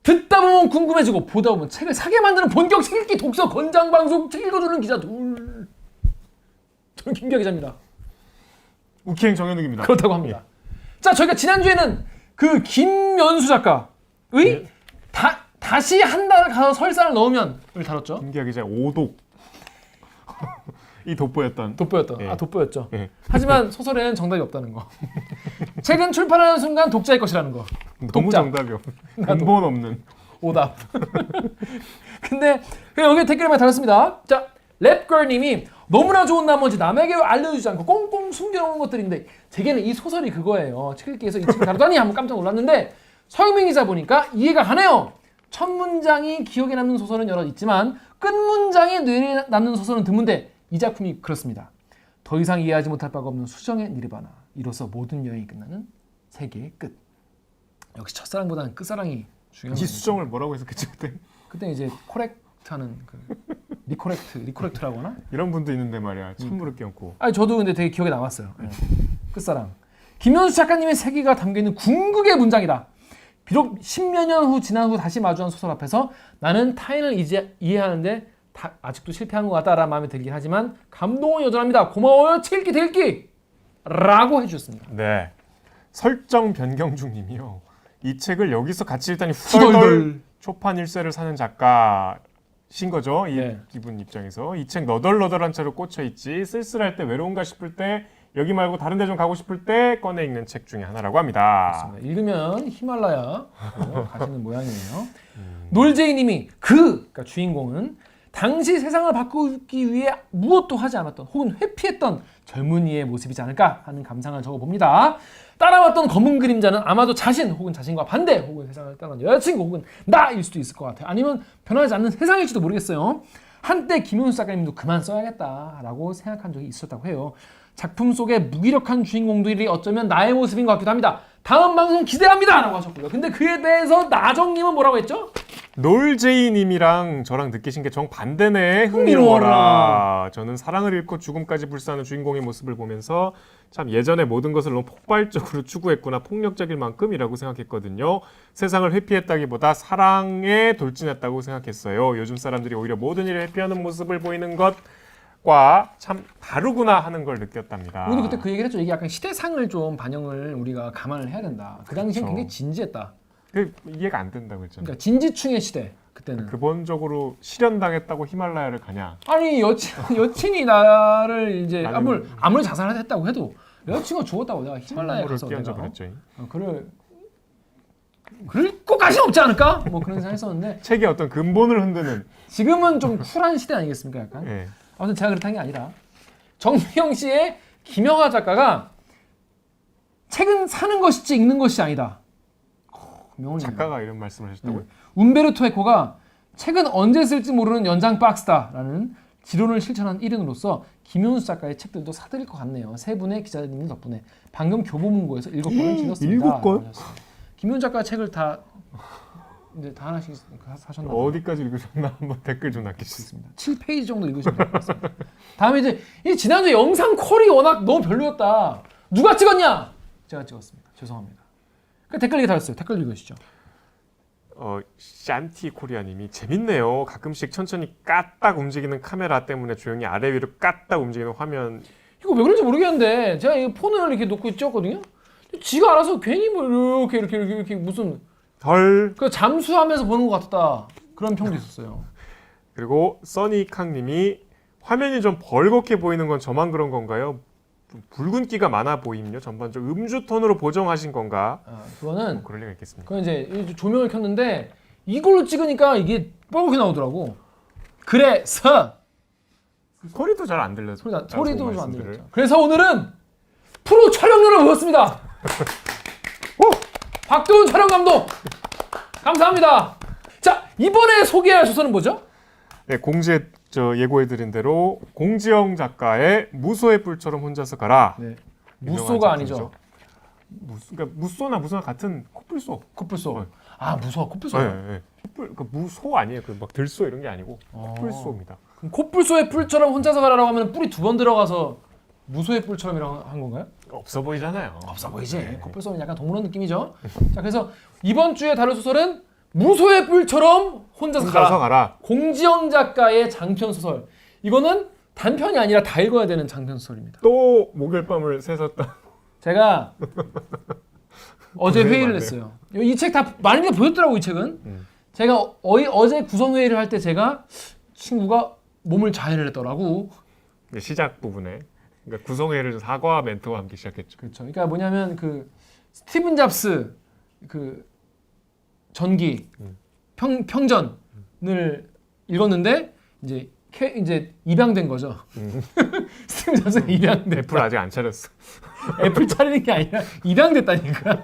듣다 보면 궁금해지고 보다 보면 책을 사게 만드는 본격 책 읽기 독서 권장 방송 책 읽어주는 기자 둘. 저는 김기아 기자입니다. 우키행 정현욱입니다. 그렇다고 합니다. 자, 저희가 지난주에는 그 김연수 작가의 네. 다시 한 달을 가서 설사를 넣으면을 다뤘죠. 김기아 기자 오독. 이 돋보였던. 아, 돋보였죠. 예. 하지만 소설에는 정답이 없다는 거. 책은 출판하는 순간 독자의 것이라는 거. 너무 독자. 정답이 없는. 근본 없는. 오답. 근데 여기 댓글을 많이 달았습니다. 자, 랩걸님이 너무나 좋은 나머지 남에게 알려주지 않고 꽁꽁 숨겨놓은 것들인데 제게는 이 소설이 그거예요. 책 읽기에서 이 책을 다루다니 한번 깜짝 놀랐는데 서영민 기자 보니까 이해가 가네요. 첫 문장이 기억에 남는 소설은 여러 있지만 끝 문장이 뇌에 남는 소설은 드문데 이 작품이 그렇습니다. 더 이상 이해하지 못할 바가 없는 수정의 니르바나. 이로써 모든 여행이 끝나는 세계의 끝. 역시 첫사랑보다는 끝사랑이 중요한 이 수정을 뭐라고 해석했지 그때? 그때 이제 코렉트하는 그 리코렉트라고 하나? 이런 분도 있는데 말이야. 찬물을 끼얹고. 아니 저도 근데 되게 기억에 남았어요. 네. 끝사랑. 김현수 작가님의 세계가 담겨있는 궁극의 문장이다. 비록 10여 년 후 지난 후 다시 마주한 소설 앞에서 나는 타인을 이제 이해하는데 아직도 실패한 것 같다라는 마음이 들긴 하지만 감동은 여전합니다. 고마워요. 책 읽기 대읽기 라고 해주셨습니다. 네. 설정 변경 중님이요. 이 책을 여기서 같이 읽다니 후덜덜. 후덜덜 초판 일세를 사는 작가신 거죠. 네. 이분 입장에서. 이 책 너덜너덜한 채로 꽂혀있지 쓸쓸할 때 외로운가 싶을 때 여기 말고 다른 데 좀 가고 싶을 때 꺼내 읽는 책 중에 하나라고 합니다. 그렇습니다. 읽으면 히말라야 가시는 모양이에요. 놀제이님이 그러니까 주인공은 당시 세상을 바꾸기 위해 무엇도 하지 않았던 혹은 회피했던 젊은이의 모습이지 않을까 하는 감상을 적어봅니다. 따라왔던 검은 그림자는 아마도 자신 혹은 자신과 반대 혹은 세상을 떠난 여자친구 혹은 나일 수도 있을 것 같아요. 아니면 변하지 않는 세상일지도 모르겠어요. 한때 김현수 작가님도 그만 써야겠다라고 생각한 적이 있었다고 해요. 작품 속의 무기력한 주인공들이 어쩌면 나의 모습인 것 같기도 합니다. 다음 방송 기대합니다! 라고 하셨고요. 근데 그에 대해서 나정님은 뭐라고 했죠? 놀제이님이랑 저랑 느끼신 게 정반대네. 흥미로워라. 저는 사랑을 잃고 죽음까지 불사하는 주인공의 모습을 보면서 참 예전에 모든 것을 너무 폭발적으로 추구했구나. 폭력적일 만큼이라고 생각했거든요. 세상을 회피했다기보다 사랑에 돌진했다고 생각했어요. 요즘 사람들이 오히려 모든 일을 회피하는 모습을 보이는 것과 참 다르구나 하는 걸 느꼈답니다. 우리도 그때 그 얘기를 했죠. 이게 약간 시대상을 좀 반영을 우리가 감안을 해야 된다. 그 당시엔 그렇죠. 굉장히 진지했다. 그 이해가 안 된다고 했잖아요. 그러니까 진지충의 시대. 그때는. 근본적으로 실현당했다고 히말라야를 가냐. 아니 여친이 나를 이제 나는- 아무리 자살을 했다고 해도 여자친구가 죽었다고 내가 히말라야에 찬물을 가서 끼얹어 내가 버렸죠. 그럴 것까지는 없지 않을까? 뭐 그런 생각 했었는데 책의 어떤 근본을 흔드는. 지금은 좀 쿨한 시대 아니겠습니까? 약간. 예. 아무튼 제가 그렇다는 게 아니라 정미영 씨의 김영하 작가가 책은 사는 것이지 읽는 것이 아니다. 명언입니다. 작가가 이런 말씀을 하셨다고요? 움베르토 에코가 책은 언제 쓸지 모르는 연장 박스다라는 지론을 실천한 일인으로서 김현수 작가의 책들도 사들일 것 같네요. 세 분의 기자님 덕분에 방금 교보문고에서 7권을 찍었습니다. 7권? 김현수 작가 책을 다 이제 다 하나씩 사셨나 봐요. 어디까지 읽으셨나 한번 댓글 좀 남겨주세요. 7페이지 정도 읽으시면 될 것 같습니다. 다음에 이제 이 지난주 영상 퀄이 워낙 너무 별로였다. 누가 찍었냐? 제가 찍었습니다. 죄송합니다. 그 댓글 얘기 달았어요. 댓글 읽으시죠. 샨티 코리아님이 재밌네요. 가끔씩 천천히 까딱 움직이는 카메라 때문에 조용히 아래 위로 까딱 움직이는 화면. 이거 왜 그런지 모르겠는데 제가 이 폰을 이렇게 놓고 찍었거든요. 지가 알아서 괜히 뭐 이렇게 무슨 덜. 그 잠수하면서 보는 것 같다. 그런 평도 있었어요. 그리고 써니캉님이 화면이 좀 벌겋게 보이는 건 저만 그런 건가요? 붉은기가 많아 보임요. 전반적으로 음주 톤으로 보정하신 건가? 그거는 그럴 리가 있겠습니까? 그건 이제 조명을 켰는데 이걸로 찍으니까 이게 뻘겋게 나오더라고. 그래서 소리도 잘 안 들려서. 소리도 좀 안 들렸죠. 그래서 오늘은 프로 촬영료를 모았습니다. 박도훈 촬영 감독 감사합니다. 자, 이번에 소개할 소설은 뭐죠? 네, 예고해드린 대로 공지영 작가의 무소의 뿔처럼 혼자서 가라. 네. 유명한 무소가 작품이죠. 아니죠. 그러니까 무소나 같은 코뿔소. 코뿔소. 네. 아, 무소. 네, 네. 무소 아니에요. 그 막 들소 이런 게 아니고 코뿔소입니다. 그럼 코뿔소의 뿔처럼 혼자서 가라라고 하면 뿔이 2번 들어가서 무소의 뿔처럼이라고 한 건가요? 없어 보이잖아요. 없어 보이지. 네. 코뿔소는 약간 동물원 느낌이죠. 자, 그래서 이번 주에 다룰 소설은 무소의 뿔처럼 혼자서 혼자서 가라. 가라. 공지영 작가의 장편 소설. 이거는 단편이 아니라 다 읽어야 되는 장편 소설입니다. 또 목요일밤을 새섰다. 제가 어제 고생이 회의를 많네요. 했어요. 이 책 다 많이 보였더라고 이 책은. 제가 어제 구성 회의를 할 때 제가 친구가 몸을 자해를 했더라고. 시작 부분에 그러니까 구성회를 사과 멘트와 함께 시작했죠. 그렇죠. 그러니까 뭐냐면 그 스티븐 잡스 그 전기 평전을 읽었는데 이제 입양된 거죠. 스티븐 잡스가 입양된. 애플 아직 안 차렸어. 애플 차리는 게 아니라 입양됐다니까.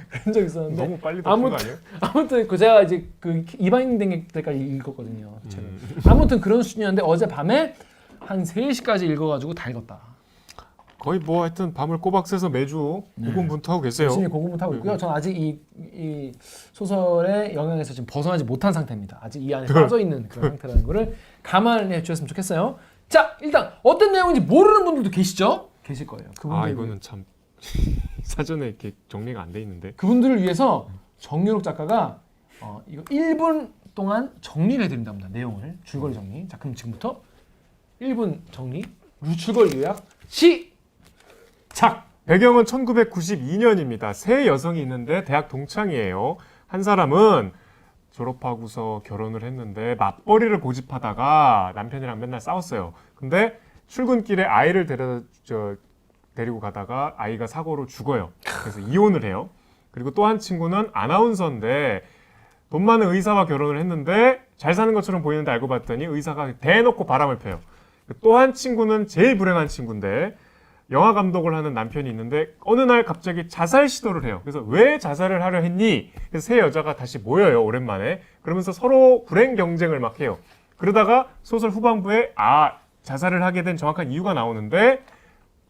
그런 적 있었는데. 너무 빨리 덮은 거 아니에요? 아무튼 그 제가 이제 그 입양된 때까지 읽었거든요. 그 책을. 아무튼 그런 수준이었는데 어제 밤에 한 3시까지 읽어가지고 다 읽었다. 거의 뭐 하여튼 밤을 꼬박 새서 매주 고군분투하고 계세요. 열심히 고군분투하고 있고요. 저는 아직 이 소설의 영향에서 지금 벗어나지 못한 상태입니다. 아직 이 안에 빠져 있는 그런 상태라는 거를 감안해 주셨으면 좋겠어요. 자, 일단 어떤 내용인지 모르는 분들도 계시죠? 계실 거예요. 그분들 이거는 참 사전에 이렇게 정리가 안 돼 있는데. 그분들을 위해서 정유록 작가가 이거 1분 동안 정리를 해드린답니다. 내용을 줄거리 정리. 자, 그럼 지금부터 1분 정리, 줄거리 요약 시작. 배경은 1992년입니다. 세 여성이 있는데 대학 동창이에요. 한 사람은 졸업하고서 결혼을 했는데 맞벌이를 고집하다가 남편이랑 맨날 싸웠어요. 근데 출근길에 아이를 데리고 가다가 아이가 사고로 죽어요. 그래서 이혼을 해요. 그리고 또 한 친구는 아나운서인데 돈 많은 의사와 결혼을 했는데 잘 사는 것처럼 보이는데 알고 봤더니 의사가 대놓고 바람을 펴요. 또 한 친구는 제일 불행한 친구인데 영화 감독을 하는 남편이 있는데 어느 날 갑자기 자살 시도를 해요. 그래서 왜 자살을 하려 했니? 그래서 세 여자가 다시 모여요. 오랜만에. 그러면서 서로 불행 경쟁을 막 해요. 그러다가 소설 후반부에 자살을 하게 된 정확한 이유가 나오는데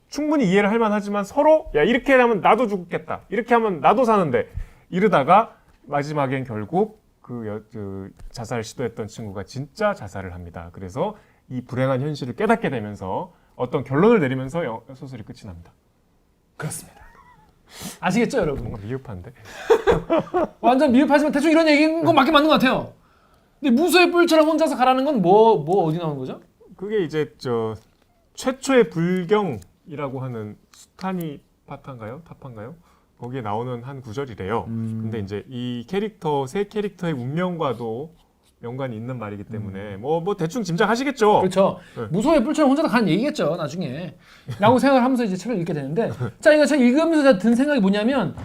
충분히 이해를 할 만하지만 서로 이렇게 하면 나도 죽겠다. 이렇게 하면 나도 사는데 이러다가 마지막엔 결국 그 자살 시도했던 친구가 진짜 자살을 합니다. 그래서 이 불행한 현실을 깨닫게 되면서 어떤 결론을 내리면서 소설이 끝이 납니다. 그렇습니다. 아시겠죠, 여러분? 뭔가 미흡한데? 완전 미흡하지만 대충 이런 얘기인 건 맞긴 맞는 것 같아요. 근데 무소의 뿔처럼 혼자서 가라는 건 뭐 어디 나오는 거죠? 그게 이제 최초의 불경이라고 하는 수타니 파타인가요? 타파인가요? 거기에 나오는 한 구절이래요. 근데 이제 이 세 캐릭터의 운명과도 연관이 있는 말이기 때문에 뭐 대충 짐작하시겠죠. 그렇죠. 네. 무소의 뿔처럼 혼자서 가는 얘기겠죠, 나중에. 라고 생각을 하면서 이제 책을 읽게 되는데, 자, 이거 책 읽으면서 제가 든 생각이 뭐냐면,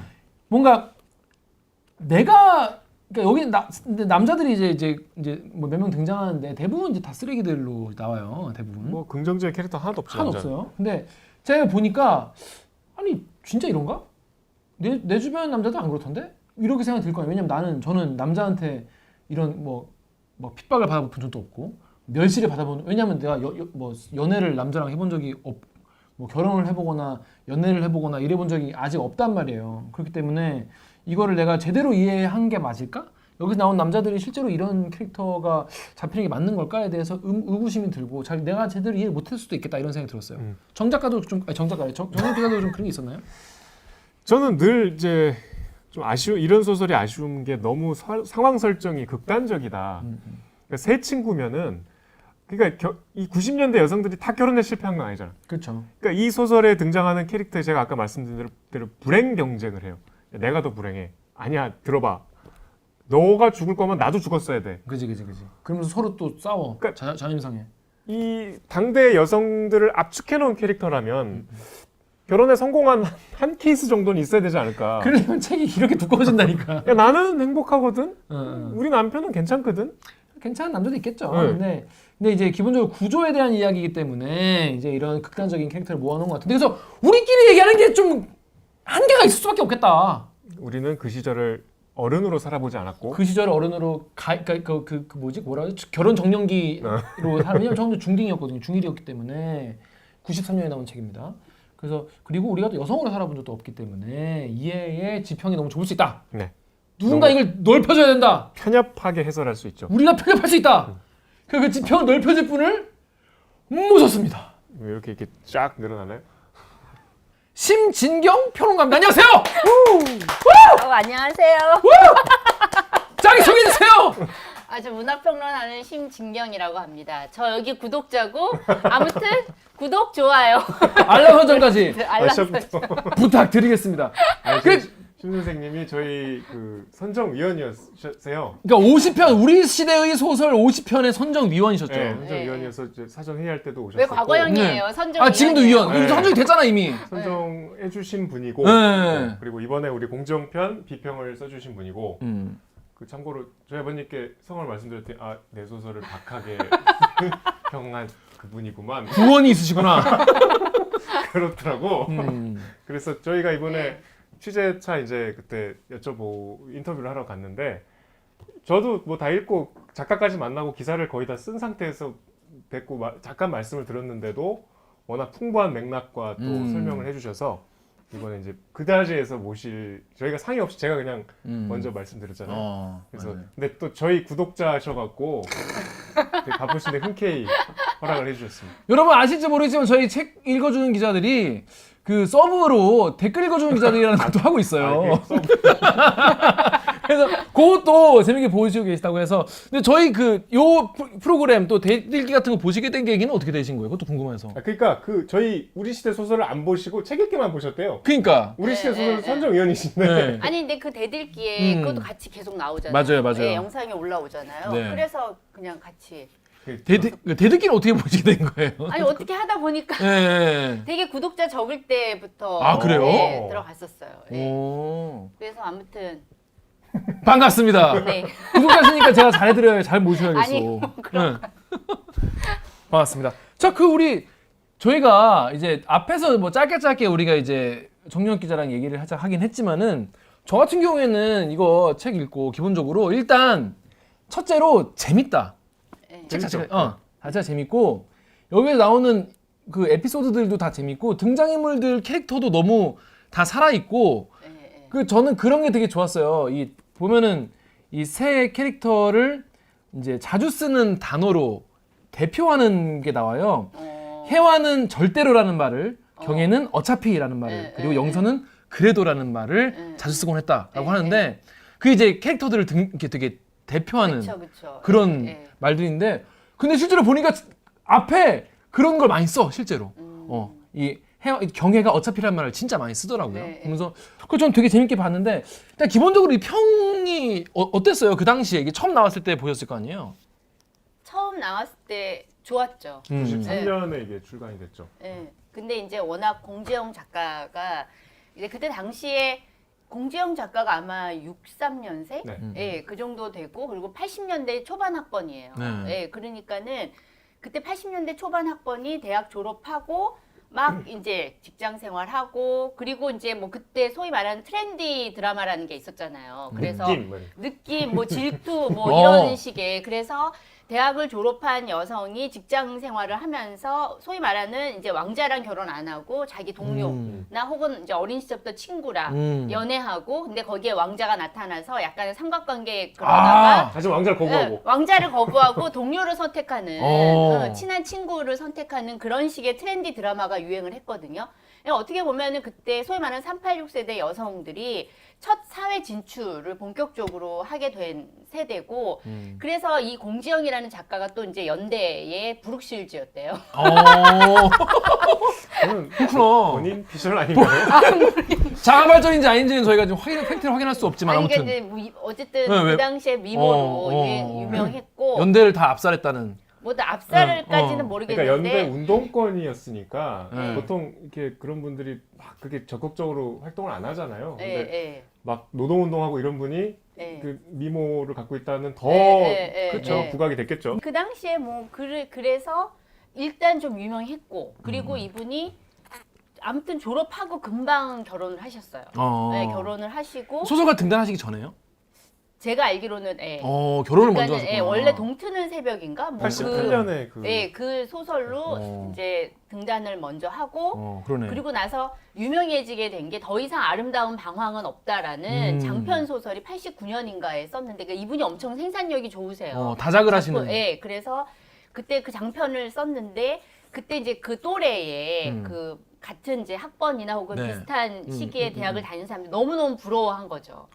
뭔가 그러니까 여기 근데 남자들이 이제 뭐 몇 명 등장하는데 대부분 이제 다 쓰레기들로 나와요, 대부분. 뭐 긍정적인 캐릭터 하나도 없죠. 하나도 남자는. 없어요. 근데 제가 보니까 아니 진짜 이런가? 내 주변 남자도 안 그렇던데? 이렇게 생각이 들 거예요. 왜냐면 저는 남자한테 이런 뭐 핍박을 받아본 적도 없고 멸시를 받아본 왜냐면 내가 뭐 연애를 남자랑 해본 적이 뭐 결혼을 해보거나 연애를 해보거나 이래본 적이 아직 없단 말이에요. 그렇기 때문에 이거를 내가 제대로 이해한 게 맞을까? 여기서 나온 남자들이 실제로 이런 캐릭터가 잡히는 게 맞는 걸까에 대해서 의구심이 들고 내가 제대로 이해 못했을 수도 있겠다 이런 생각이 들었어요. 정 작가도 좀 정작 기자도 좀 그런 게 있었나요? 저는 늘 이제 좀 이런 소설이 아쉬운 게 너무 상황 설정이 극단적이다. 그러니까 세 친구면은 그러니까 이 90년대 여성들이 다 결혼에 실패한 건 아니잖아. 그렇죠. 그러니까 이 소설에 등장하는 캐릭터에 제가 아까 말씀드린 대로 불행 경쟁을 해요. 내가 더 불행해. 아니야, 들어봐. 너가 죽을 거면 나도 죽었어야 돼. 그지. 그러면서 서로 또 싸워. 그러니까 자존심상해. 이 당대 여성들을 압축해 놓은 캐릭터라면 결혼에 성공한 한 케이스 정도는 있어야 되지 않을까. 그러면 책이 이렇게 두꺼워진다니까. 야, 나는 행복하거든. 응. 우리 남편은 괜찮거든. 괜찮은 남자도 있겠죠. 네. 근데 이제 기본적으로 구조에 대한 이야기이기 때문에 이제 이런 극단적인 캐릭터를 모아놓은 것 같은데 그래서 우리끼리 얘기하는 게 좀 한계가 있을 수밖에 없겠다. 우리는 그 시절을 어른으로 살아보지 않았고 그 시절 어른으로 뭐라 그러지? 결혼 정년기로 왜냐면 저는 중딩이었거든요. 중1이었기 때문에 93년에 나온 책입니다. 그래서 그리고 우리가 또 여성으로 살아본 적도 없기 때문에 이해의 지평이 너무 좁을 수 있다. 네. 누군가 이걸 넓혀줘야 된다. 편협하게 해설할 수 있죠. 우리가 편협할 수 있다. 그 지평 넓혀질 분을 모셨습니다. 왜 이렇게 쫙 늘어나나요? 심진경 평론가입니다. 안녕하세요. 안녕하세요. 자, 저 문학평론하는 심진경이라고 합니다. 저 여기 구독자고 아무튼 구독 좋아요. 알람 설정까지 알람 시작부터. 부탁드리겠습니다. 심 선생님이 저희 그 선정위원이었어요. 그러니까 50편 우리 시대의 소설 50편의 선정위원이셨죠. 네, 선정위원이어서 이제 사전 회의할 때도 오셨고. 왜 과거형이에요? 네. 선정. 아 지금도 위원. 네. 선정이 됐잖아 이미. 선정해주신 분이고, 네. 그리고 이번에 우리 공정편 비평을 써주신 분이고, 그 참고로 저희 아버님께 성을 말씀드렸더니 내 소설을 박하게 평한 그분이구만. 구원이 있으시구나. 그렇더라고. 그래서 저희가 이번에 취재차 이제 그때 인터뷰를 하러 갔는데 저도 뭐 다 읽고 작가까지 만나고 기사를 거의 다 쓴 상태에서 뵙고 잠깐 말씀을 드렸는데도 워낙 풍부한 맥락과 또 설명을 해주셔서 이번에 이제 그다지에서 저희가 상의 없이 제가 그냥 먼저 말씀드렸잖아요. 그래서 맞아요. 근데 또 저희 구독자셔갖고 되게 바쁘신데 흔쾌히 허락을 해주셨습니다. 여러분 아실지 모르겠지만 저희 책 읽어주는 기자들이 그 서브로 댓글 읽어주는 기자들이라는 것도 하고 있어요. 그래서 그것도 재밌게 보시고 계시다고 해서 근데 저희 요 프로그램 또 댓글기 같은 거 보시게 된 계기는 어떻게 되신 거예요? 그것도 궁금해서. 그러니까 저희 우리 시대 소설을 안 보시고 책 읽기만 보셨대요. 그러니까. 우리 시대 소설 선정위원이신데. 네. 아니 근데 그 대들기에 그것도 같이 계속 나오잖아요. 맞아요. 네, 영상이 올라오잖아요. 네. 그래서 그냥 같이. 대듣기는 어떻게 보시게 된 거예요? 아니 어떻게 하다 보니까 네. 되게 구독자 적을 때부터 아, 그래요? 네, 들어갔었어요. 네. 오. 그래서 아무튼 반갑습니다. 네. 구독자시니까 제가 잘해드려요. 잘 모셔야겠어. 아니, 네. 반갑습니다. 자, 저희가 이제 앞에서 뭐 짧게 우리가 이제 정유엽 기자랑 얘기를 하긴 했지만은 저 같은 경우에는 이거 책 읽고 기본적으로 일단 첫째로 재밌다. 네. 책 자체가 자체가 재밌고 여기에 나오는 그 에피소드들도 다 재밌고 등장인물들 캐릭터도 너무 다 살아 있고 저는 그런 게 되게 좋았어요. 이 보면은 이 세 캐릭터를 이제 자주 쓰는 단어로 대표하는 게 나와요. 해와는 절대로라는 말을, 경혜는 어차피라는 말을, 그리고 영서는 그래도라는 말을 자주 쓰곤 했다라고 하는데 그 이제 캐릭터들을 이렇게 되게 대표하는 그쵸. 그런 말들인데 근데 실제로 보니까 앞에 그런 걸 많이 써 실제로. 이 경혜가 어차피라는 말을 진짜 많이 쓰더라고요. 그래서 그걸 저는 되게 재밌게 봤는데 일단 기본적으로 이 평이 어땠어요? 그 당시에 이게 처음 나왔을 때 보셨을 거 아니에요? 처음 나왔을 때 좋았죠. 93년에 이게 출간이 됐죠. 네. 근데 이제 워낙 공지영 작가가 이제 그때 당시에 공지영 작가가 아마 63년생? 네. 그 정도 되고 그리고 80년대 초반 학번이에요. 네. 그러니까는 그때 80년대 초반 학번이 대학 졸업하고 막 이제 직장 생활하고 그리고 이제 뭐 그때 소위 말하는 트렌디 드라마라는 게 있었잖아요. 그래서 느낌 뭐 질투 뭐 이런 식의 그래서 대학을 졸업한 여성이 직장 생활을 하면서 소위 말하는 이제 왕자랑 결혼 안 하고 자기 동료나 혹은 이제 어린 시절부터 친구랑 연애하고 근데 거기에 왕자가 나타나서 약간의 삼각관계 그러다가 다시 왕자를 거부하고 왕자를 거부하고 동료를 선택하는 친한 친구를 선택하는 그런 식의 트렌디 드라마가 유행을 했거든요. 어떻게 보면은 그때 소위 말하는 386 세대 여성들이 첫 사회 진출을 본격적으로 하게 된 세대고 그래서 이 공지영이라는 작가가 또 이제 연대의 브룩실즈였대요. 저는 그렇구나. 본인 피셜 아닌가요? 자아 발전인지 아닌지는 저희가 지금 팩트를 확인할 수 없지만 아니, 아무튼 그러니까 이제 뭐 어쨌든 그 당시에 미모로 유명했고 연대를 다 압살했다는. 뭐 압살까지는 모르겠는데 그러니까 연대 운동권이었으니까 보통 이렇게 그런 분들이 막 그렇게 적극적으로 활동을 안 하잖아요. 근데 막 노동운동하고 이런 분이 그 미모를 갖고 있다는 더 그렇죠. 부각이 됐겠죠. 그 당시에 뭐 그래서 일단 좀 유명했고 그리고 이분이 아무튼 졸업하고 금방 결혼을 하셨어요. 네, 결혼을 하시고 소설가 등단하시기 전에요? 제가 알기로는 결혼을 먼저 하셨구나. 원래 동트는 새벽인가? 뭐 88년에 그 소설로 이제 등단을 먼저 하고 그러네. 그리고 나서 유명해지게 된 게 더 이상 아름다운 방황은 없다라는 장편 소설이 89년인가에 썼는데 그러니까 이분이 엄청 생산력이 좋으세요. 다작을 하시는. 네, 그래서 그때 그 장편을 썼는데 그때 이제 그 또래에 그 같은 이제 학번이나 혹은 비슷한 시기에 대학을 다니는 사람들이 너무너무 부러워한 거죠.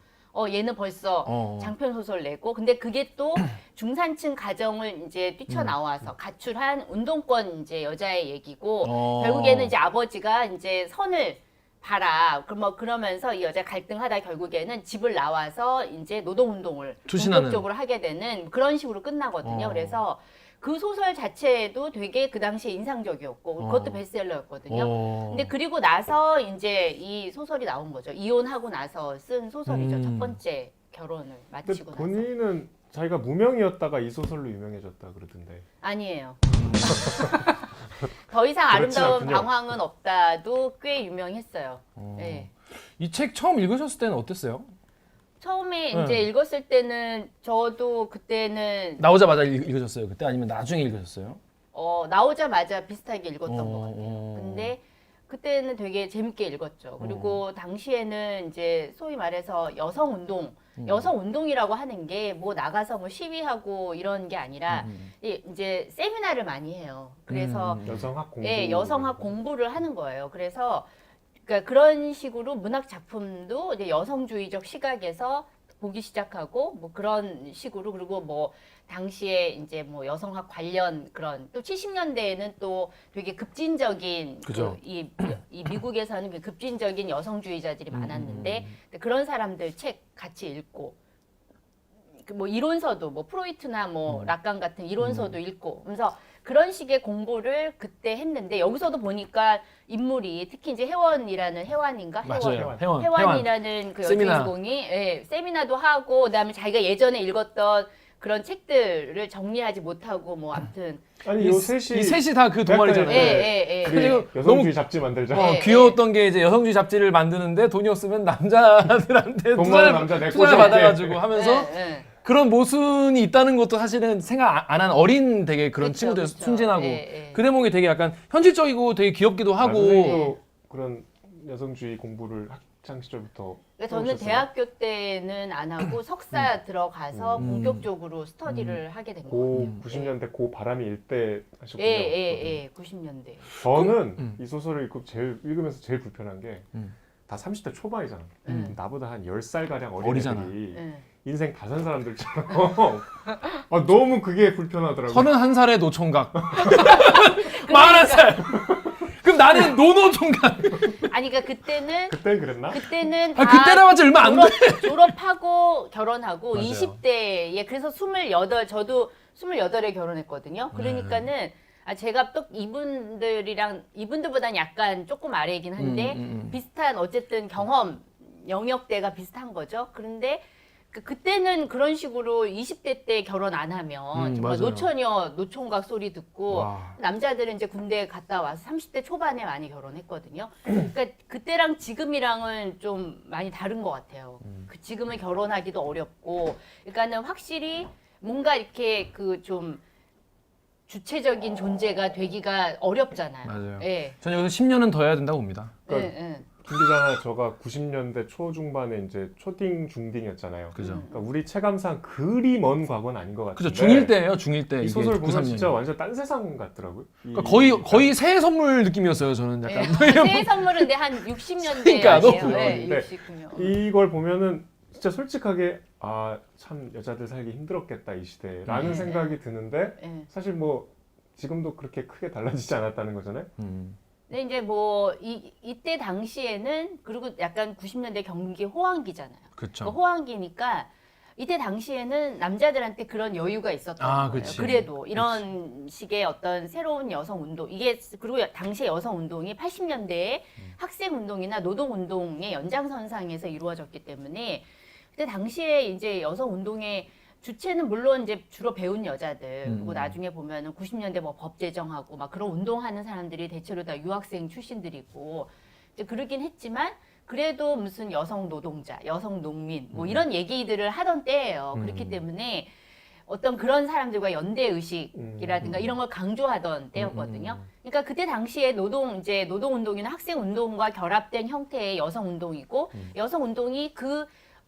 얘는 벌써 장편 소설 내고 근데 그게 또 중산층 가정을 이제 뛰쳐나와서 가출한 운동권 이제 여자의 얘기고 결국에는 이제 아버지가 이제 선을 봐라. 그러면서 이 여자 갈등하다 결국에는 집을 나와서 이제 노동운동을 본격적으로 하게 되는 그런 식으로 끝나거든요. 그래서 그 소설 자체도 되게 그 당시에 인상적이었고 그것도 베스트셀러였거든요. 근데 그리고 나서 이제 이 소설이 나온 거죠. 이혼하고 나서 쓴 소설이죠. 첫 번째 결혼을 마치고 나서. 본인은 자기가 무명이었다가 이 소설로 유명해졌다 그러던데. 아니에요. 더 이상 그렇진 아름다운 않군요. 방황은 없다도 꽤 유명했어요. 네. 이 책 처음 읽으셨을 때는 어땠어요? 처음에 네. 이제 읽었을 때는 저도 그때는 나오자마자 읽으셨어요? 그때 아니면 나중에 읽으셨어요? 나오자마자 비슷하게 읽었던 것 같아요. 근데 그때는 되게 재밌게 읽었죠. 그리고 당시에는 이제 소위 말해서 여성 운동이라고 하는 게 뭐 나가서 뭐 시위하고 이런 게 아니라 이제 세미나를 많이 해요. 그래서 여성학 공부. 예, 여성학 공부를 하는 거예요. 그래서 그러니까 그런 식으로 문학 작품도 이제 여성주의적 시각에서 보기 시작하고 뭐 그런 식으로 그리고 뭐 당시에 이제 뭐 여성학 관련 그런 또 70년대에는 또 되게 급진적인 그죠. 이 미국에서는 그 급진적인 여성주의자들이 많았는데 그런 사람들 책 같이 읽고 뭐 이론서도 뭐 프로이트나 뭐 락강 같은 이론서도 읽고 그래서 그런 식의 공부를 그때 했는데 여기서도 보니까 인물이 특히 이제 혜원인가? 맞아요. 혜원이라는 그 세미나. 여주인공이 예, 세미나도 하고 그다음에 자기가 예전에 읽었던 그런 책들을 정리하지 못하고 뭐 아무튼 아니 요 셋이 이 셋이 다 그 동아리잖아요. 예. 그리고 여성주의 너무 잡지 만들자. 네. 귀여웠던 게 이제 여성주의 잡지를 만드는데 돈이 없으면 남자들한테 돈 많은 남자 내 투자를 꼬셔 받아가지고 하면서 예. 그런 모순이 있다는 것도 사실은 생각 안 한 어린 되게 그런 그쵸, 친구들 그쵸. 순진하고 예. 그 대목이 되게 약간 현실적이고 되게 귀엽기도 하고 선생님도 그런 여성주의 공부를 학창 시절부터 그러니까 저는 해오셨어요? 대학교 때는 안 하고 석사 들어가서 본격적으로 스터디를 하게 된 거예요. 90년대 고 바람이 일 때 하셨군요. 예, 90년대. 저는 이 소설을 읽으면서 제일 불편한 게 다 음. 30대 초반이잖아. 나보다 한 10살 가량 어리잖아. 어린애들이 예. 인생 다 산 사람들처럼 너무 그게 불편하더라고요. 31살의 노총각 41살 그럼 나는 노노총각 아니 그러니까 그때는 그때는 그랬나? 다 그때라봤자 얼마 안 돼. 졸업하고 결혼하고 맞아요. 20대에 그래서 28 저도 28에 결혼했거든요. 그러니까는 제가 또 이분들보다는 약간 조금 아래이긴 한데 비슷한 어쨌든 경험 영역대가 비슷한 거죠. 그런데 그때는 그런 식으로 20대 때 결혼 안 하면 정말 맞아요. 노처녀 노총각 소리 듣고 와. 남자들은 이제 군대 갔다 와서 30대 초반에 많이 결혼했거든요. 그러니까 그때랑 지금이랑은 좀 많이 다른 것 같아요. 지금은 결혼하기도 어렵고, 그러니까는 확실히 뭔가 이렇게 그 좀 주체적인 존재가 되기가 어렵잖아요. 맞아요. 예. 저는 여기서 10년은 더 해야 된다고 봅니다. 예. 김 기자나 저가 90년대 초중반에 이제 초딩 중딩이었잖아요. 그죠. 그러니까 우리 체감상 그리 먼 과거는 아닌 것 같은데. 그죠. 중1 때예요. 중1 때. 이 이게 소설 보면 93 년이. 진짜 완전 딴 세상 같더라고요. 그러니까 거의 새해 선물 느낌이었어요. 저는 약간. 새해 선물은 근데 한 60년대 그러니까, 아니에요? 너무 네, 근데 69년. 이걸 보면은 진짜 솔직하게 참 여자들 살기 힘들었겠다 이 시대라는 네. 생각이 드는데 네. 사실 뭐 지금도 그렇게 크게 달라지지 않았다는 거잖아요. 근데 이제 뭐 이때 당시에는 그리고 약간 90년대 경기 호황기잖아요. 그렇죠. 호황기니까 이때 당시에는 남자들한테 그런 여유가 있었던 거예요. 그치. 그래도 이런 식의 어떤 새로운 여성 운동 이게 그리고 당시의 여성 운동이 80년대에 학생 운동이나 노동 운동의 연장선상에서 이루어졌기 때문에 그때 당시에 이제 여성 운동의 주체는 물론 이제 주로 배운 여자들 그리고 나중에 보면은 90년대 뭐 법 제정하고 막 그런 운동하는 사람들이 대체로 다 유학생 출신들이고 이제 그러긴 했지만 그래도 무슨 여성 노동자, 여성 농민 뭐 이런 얘기들을 하던 때예요. 그렇기 때문에 어떤 그런 사람들과 연대 의식이라든가 이런 걸 강조하던 때였거든요. 그러니까 그때 당시에 노동 운동이나 학생 운동과 결합된 형태의 여성 운동이고 여성 운동이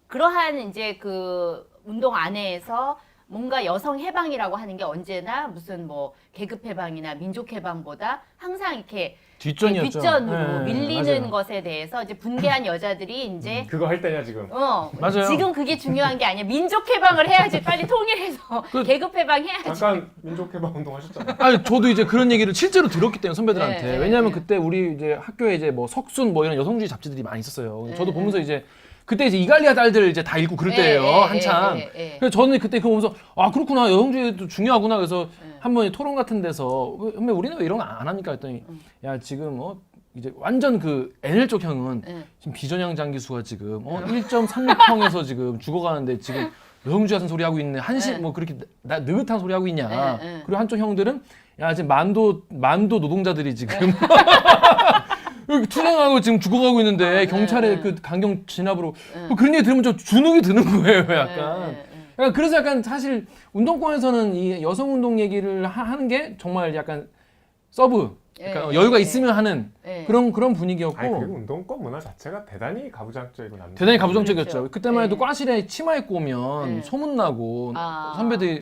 그러한 이제 그 운동 안에서 뭔가 여성 해방이라고 하는 게 언제나 무슨 뭐 계급 해방이나 민족 해방보다 항상 이렇게 뒷전이었죠. 뒷전으로 네, 밀리는 맞아요. 것에 대해서 이제 분개한 여자들이 이제 그거 할 때냐 지금. 맞아요. 지금 그게 중요한 게 아니야. 민족 해방을 해야지. 빨리 통일해서 계급 해방 해야지. 잠깐 민족해방 운동 하셨잖아요. 아니 저도 이제 그런 얘기를 실제로 들었기 때문에 선배들한테. 네, 네, 왜냐하면 네. 그때 우리 이제 학교에 이제 뭐 석순 뭐 이런 여성주의 잡지들이 많이 있었어요. 저도 네, 보면서 이제 그때 이제 이갈리아 딸들 이제 다 읽고 그럴 때예요. 한참. 그래서 저는 그때 그거 보면서 아 그렇구나 여성주의도 중요하구나. 그래서 한번 토론 같은 데서 선배 우리는 왜 이런 거 안 합니까 했더니 야 지금 이제 완전 그 NL 쪽 형은 지금 비전형 장기수가 지금 1.36평에서 지금 죽어가는데 지금 여성주의 같은 소리 하고 있네. 한식 뭐 그렇게 느긋한 소리 하고 있냐. 그리고 한쪽 형들은 야 지금 만도 노동자들이 지금 여기 투쟁하고 지금 죽어가고 있는데 경찰의 그 강경 진압으로 뭐 그런 얘기 들으면 좀 주눅이 드는 거예요. 약간. 그래서 약간 사실 운동권에서는 이 여성 운동 얘기를 하는 게 정말 약간 서브. 그러니까 여유가 있으면 하는 그런 분위기였고. 아니 그리고 운동권 문화 자체가 대단히 가부장적이고 남자. 대단히 가부장적이었죠. 그렇죠. 그때만 해도 과실에 치마 입고 오면 소문나고 아. 선배들이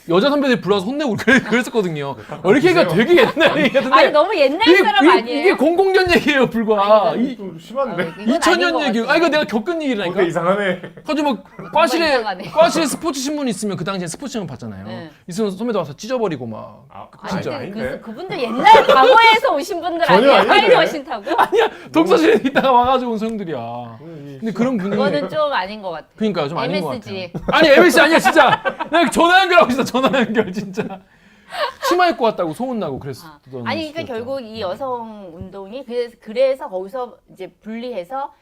여자 선배들이 불러서 혼내고 그랬었거든요. 이렇게가 보세요. 되게 옛날 얘기였는데 아니 너무 옛날 사람 아니에요? 이게 00년 얘기예요 불과. 아니, 좀 심한데. 2000년 얘기. 이거 내가 겪은 얘기라니까. 뭔가 이상하네. 가지고 뭐 이상하네. 과실에 스포츠 신문 있으면 그 당시에 스포츠 신문 봤잖아요. 있으면 선배들 와서 찢어버리고 막. 진짜 아니, 아닌데. 그분들 옛날 과거에서 오신 분들 전혀 아니에요? 아닌데. 빨리 오신다고? 아니야 독서실에 있다가 와가지고 온 형들이야. 근데 그런 분위기. 그거는 좀 아닌 것 같아요. 그러니까요 좀 아닌 것 MSG. 같아요. 아니 MSG 아니야 진짜. 내가 전화 연결하고 있어 전화 연결 진짜. 치마 입고 왔다고 소문나고 그랬었던. 아니 그러니까 시기였죠. 결국 이 여성 운동이 그래서 거기서 이제 분리해서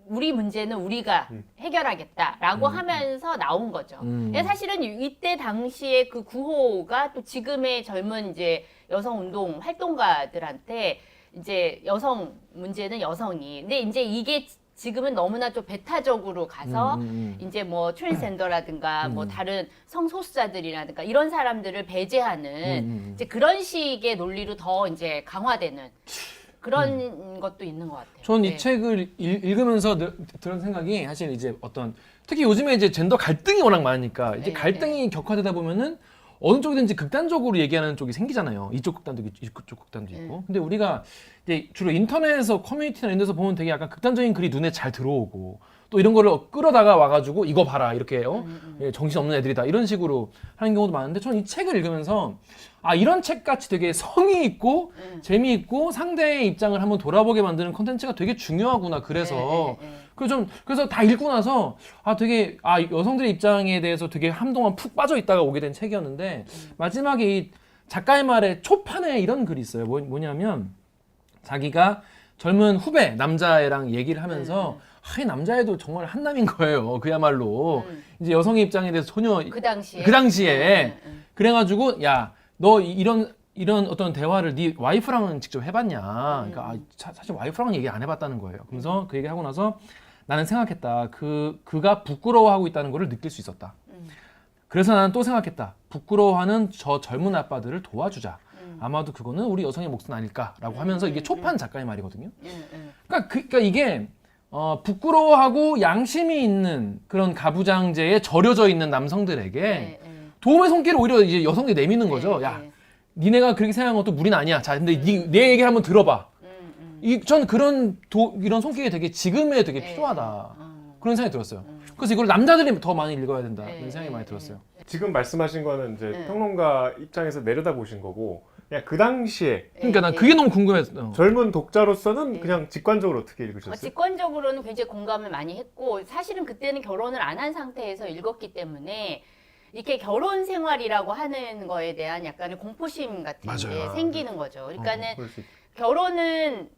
우리 문제는 우리가 해결하겠다라고 하면서 나온 거죠. 근데 사실은 이때 당시에 그 구호가 또 지금의 젊은 이제 여성 운동 활동가들한테 이제 여성 문제는 여성이. 근데 이제 이게 지금은 너무나 좀 배타적으로 가서 이제 뭐 트랜스젠더라든가 뭐 다른 성소수자들이라든가 이런 사람들을 배제하는 이제 그런 식의 논리로 더 이제 강화되는 그런 것도 있는 것 같아요. 전 이 네. 책을 읽으면서 들은 생각이 사실 이제 어떤 특히 요즘에 이제 젠더 갈등이 워낙 많으니까 이제 네, 갈등이 격화되다 보면은 어느 쪽이든지 극단적으로 얘기하는 쪽이 생기잖아요. 이쪽 극단도 있고 이쪽 극단도 있고. 근데 우리가 이제 주로 인터넷에서 커뮤니티나 이런 데서 보면 되게 약간 극단적인 글이 눈에 잘 들어오고 또 이런 거를 끌어다가 와가지고 이거 봐라 이렇게 예, 정신없는 애들이다 이런 식으로 하는 경우도 많은데 저는 이 책을 읽으면서 아 이런 책 같이 되게 성의 있고 재미있고 상대의 입장을 한번 돌아보게 만드는 콘텐츠가 되게 중요하구나 그래서 그래서 다 읽고 나서 아 되게 여성들의 입장에 대해서 되게 한동안 푹 빠져 있다가 오게 된 책이었는데 마지막에 이 작가의 말에 초판에 이런 글이 있어요. 뭐냐면 자기가 젊은 후배 남자애랑 얘기를 하면서 이 남자애도 정말 한남인 거예요. 그야말로 이제 여성의 입장에 대해서 전혀 그 당시에 그래가지고 야 너 이런 어떤 대화를 네 와이프랑은 직접 해봤냐? 그러니까 사실 와이프랑은 얘기 안 해봤다는 거예요. 그래서 그 얘기하고 나서 나는 생각했다. 그가 부끄러워하고 있다는 거를 느낄 수 있었다. 그래서 나는 또 생각했다. 부끄러워하는 저 젊은 아빠들을 도와주자. 아마도 그거는 우리 여성의 몫은 아닐까라고 하면서 이게 초판 작가의 말이거든요. 그러니까 이게 부끄러워하고 양심이 있는 그런 가부장제에 절여져 있는 남성들에게 도움의 손길을 오히려 이제 여성들이 내미는 거죠. 야, 니네가 그렇게 생각한 것도 무리는 아니야. 자, 근데 내 얘기를 한번 들어봐. 전 이런 손길이 되게 지금에 되게 필요하다. 그런 생각이 들었어요. 그래서 이걸 남자들이 더 많이 읽어야 된다. 그런 생각이 많이 들었어요. 지금 말씀하신 거는 이제 평론가 입장에서 내려다 보신 거고 그냥 그 당시에 그러니까 난 그게 너무 궁금했어. 젊은 독자로서는 그냥 직관적으로 어떻게 읽으셨어요? 직관적으로는 굉장히 공감을 많이 했고 사실은 그때는 결혼을 안 한 상태에서 읽었기 때문에 이렇게 결혼 생활이라고 하는 거에 대한 약간의 공포심 같은 게 생기는 거죠. 그러니까는 결혼은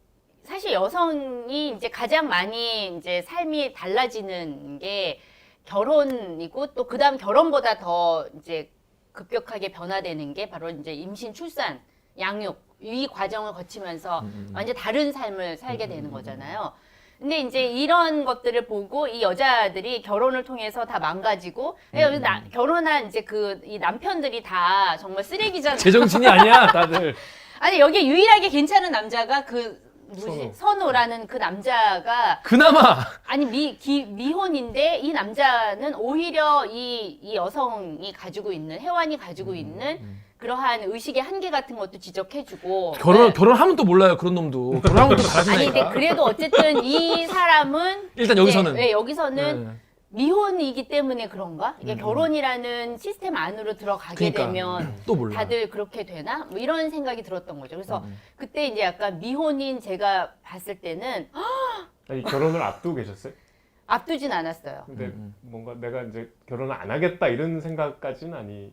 사실 여성이 이제 가장 많이 이제 삶이 달라지는 게 결혼이고 또 그다음 결혼보다 더 이제 급격하게 변화되는 게 바로 이제 임신, 출산, 양육 이 과정을 거치면서 완전 다른 삶을 살게 되는 거잖아요. 근데 이제 이런 것들을 보고 이 여자들이 결혼을 통해서 다 망가지고 결혼한 이제 이 남편들이 다 정말 쓰레기잖아요. 제정신이 아니야, 다들. 아니 여기 유일하게 괜찮은 남자가 그 선우라는 그 남자가 그나마 아니 미혼인데 이 남자는 오히려 이 여성이 가지고 있는 혜완이 가지고 있는 그러한 의식의 한계 같은 것도 지적해주고 결혼하면 또 몰라요 그런 놈도 결혼하면 또 아니 달라진다니까. 근데 그래도 어쨌든 이 사람은 일단 여기서는 여기서는 미혼이기 때문에 그런가? 이게 결혼이라는 시스템 안으로 들어가게 그러니까, 되면 또 몰라. 다들 그렇게 되나? 뭐 이런 생각이 들었던 거죠. 그래서 그때 이제 약간 미혼인 제가 봤을 때는 아니, 결혼을 앞두고 계셨어요? 앞두진 않았어요. 근데 뭔가 내가 이제 결혼을 안 하겠다 이런 생각까지는 아니.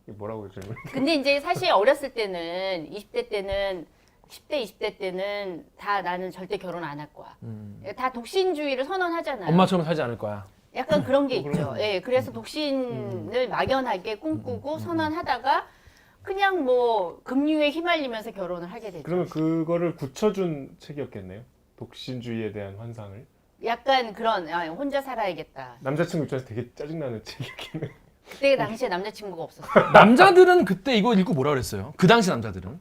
이게 뭐라고 질문? 근데 이제 사실 어렸을 때는 20대 때는 10대, 20대 때는 다 나는 절대 결혼 안 할 거야. 다 독신주의를 선언하잖아요. 엄마처럼 살지 않을 거야. 약간 그런 게 있죠. 예, 그래서 독신을 막연하게 꿈꾸고 선언하다가 그냥 뭐 금융에 휘말리면서 결혼을 하게 되죠. 그러면 그거를 굳혀준 책이었겠네요. 독신주의에 대한 환상을. 약간 그런 혼자 살아야겠다. 남자친구 입장에서 되게 짜증나는 책이었겠네요. 그때 당시에 남자친구가 없었어요. 남자들은 그때 이거 읽고 뭐라 그랬어요? 그 당시 남자들은?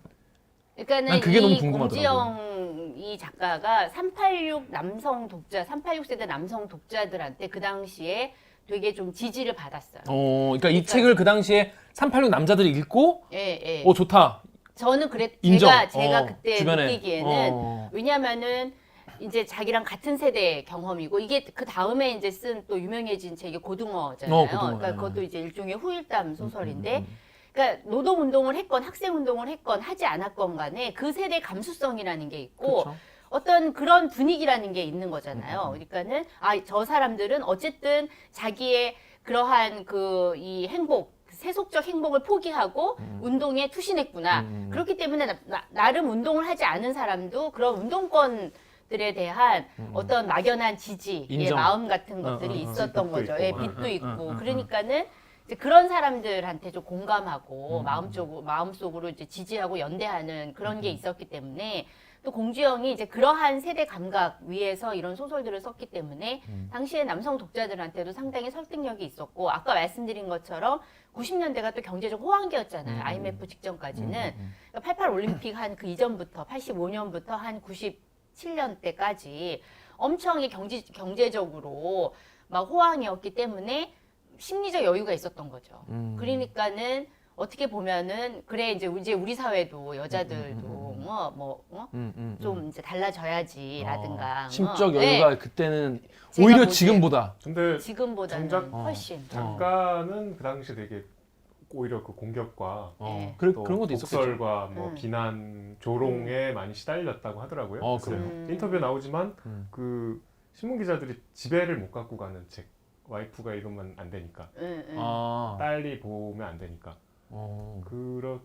그러니까는 난 그게 너무 이 궁금하더라고요. 공지영 이 작가가 386 남성 독자, 386세대 남성 독자들한테 그 당시에 되게 좀 지지를 받았어요. 그러니까 이 책을 그 당시에 386 남자들이 읽고 예, 예. 좋다. 저는 인정. 제가 그때 주변에. 느끼기에는 왜냐면은 이제 자기랑 같은 세대 경험이고 이게 그 다음에 이제 쓴 또 유명해진 책이 고등어잖아요. 고등어. 그러니까 그것도 이제 일종의 후일담 소설인데 그러니까 노동운동을 했건 학생운동을 했건 하지 않았건 간에 그 세대 감수성이라는 게 있고 그렇죠. 어떤 그런 분위기라는 게 있는 거잖아요. 그러니까는 저 사람들은 어쨌든 자기의 그러한 그 이 행복 세속적 행복을 포기하고 운동에 투신했구나. 그렇기 때문에 나름 운동을 하지 않은 사람도 그런 운동권들에 대한 어떤 막연한 지지의 인정. 마음 같은 것들이 있었던 빚도 거죠. 있고. 예, 빚도 있고. 그러니까는 이제 그런 사람들한테 좀 공감하고 마음속으로 이제 지지하고 연대하는 그런 게 있었기 때문에 또 공주영이 이제 그러한 세대 감각 위에서 이런 소설들을 썼기 때문에 당시에 남성 독자들한테도 상당히 설득력이 있었고 아까 말씀드린 것처럼 90년대가 또 경제적 호황기였잖아요. IMF 직전까지는. 88 올림픽 한 그 이전부터 85년부터 한 97년대까지 엄청 경제적으로 막 호황이었기 때문에 심리적 여유가 있었던 거죠. 그러니까는 어떻게 보면은 그래 이제 우리 사회도 여자들도 좀 이제 달라져야지라든가 심적 네. 여유가 그때는 제가 오히려 보기엔 지금보다 근데 지금보다는 정작- 훨씬 작가는 그 당시 되게 오히려 그 공격과 네. 또 그런 것도 있었겠죠. 독설과 뭐 비난, 조롱에 많이 시달렸다고 하더라고요. 그래서 그래요? 인터뷰에 나오지만 그 신문 기자들이 지배를 못 갖고 가는 책. 와이프가 이러면 안 되니까. 딸이 보면 안 되니까.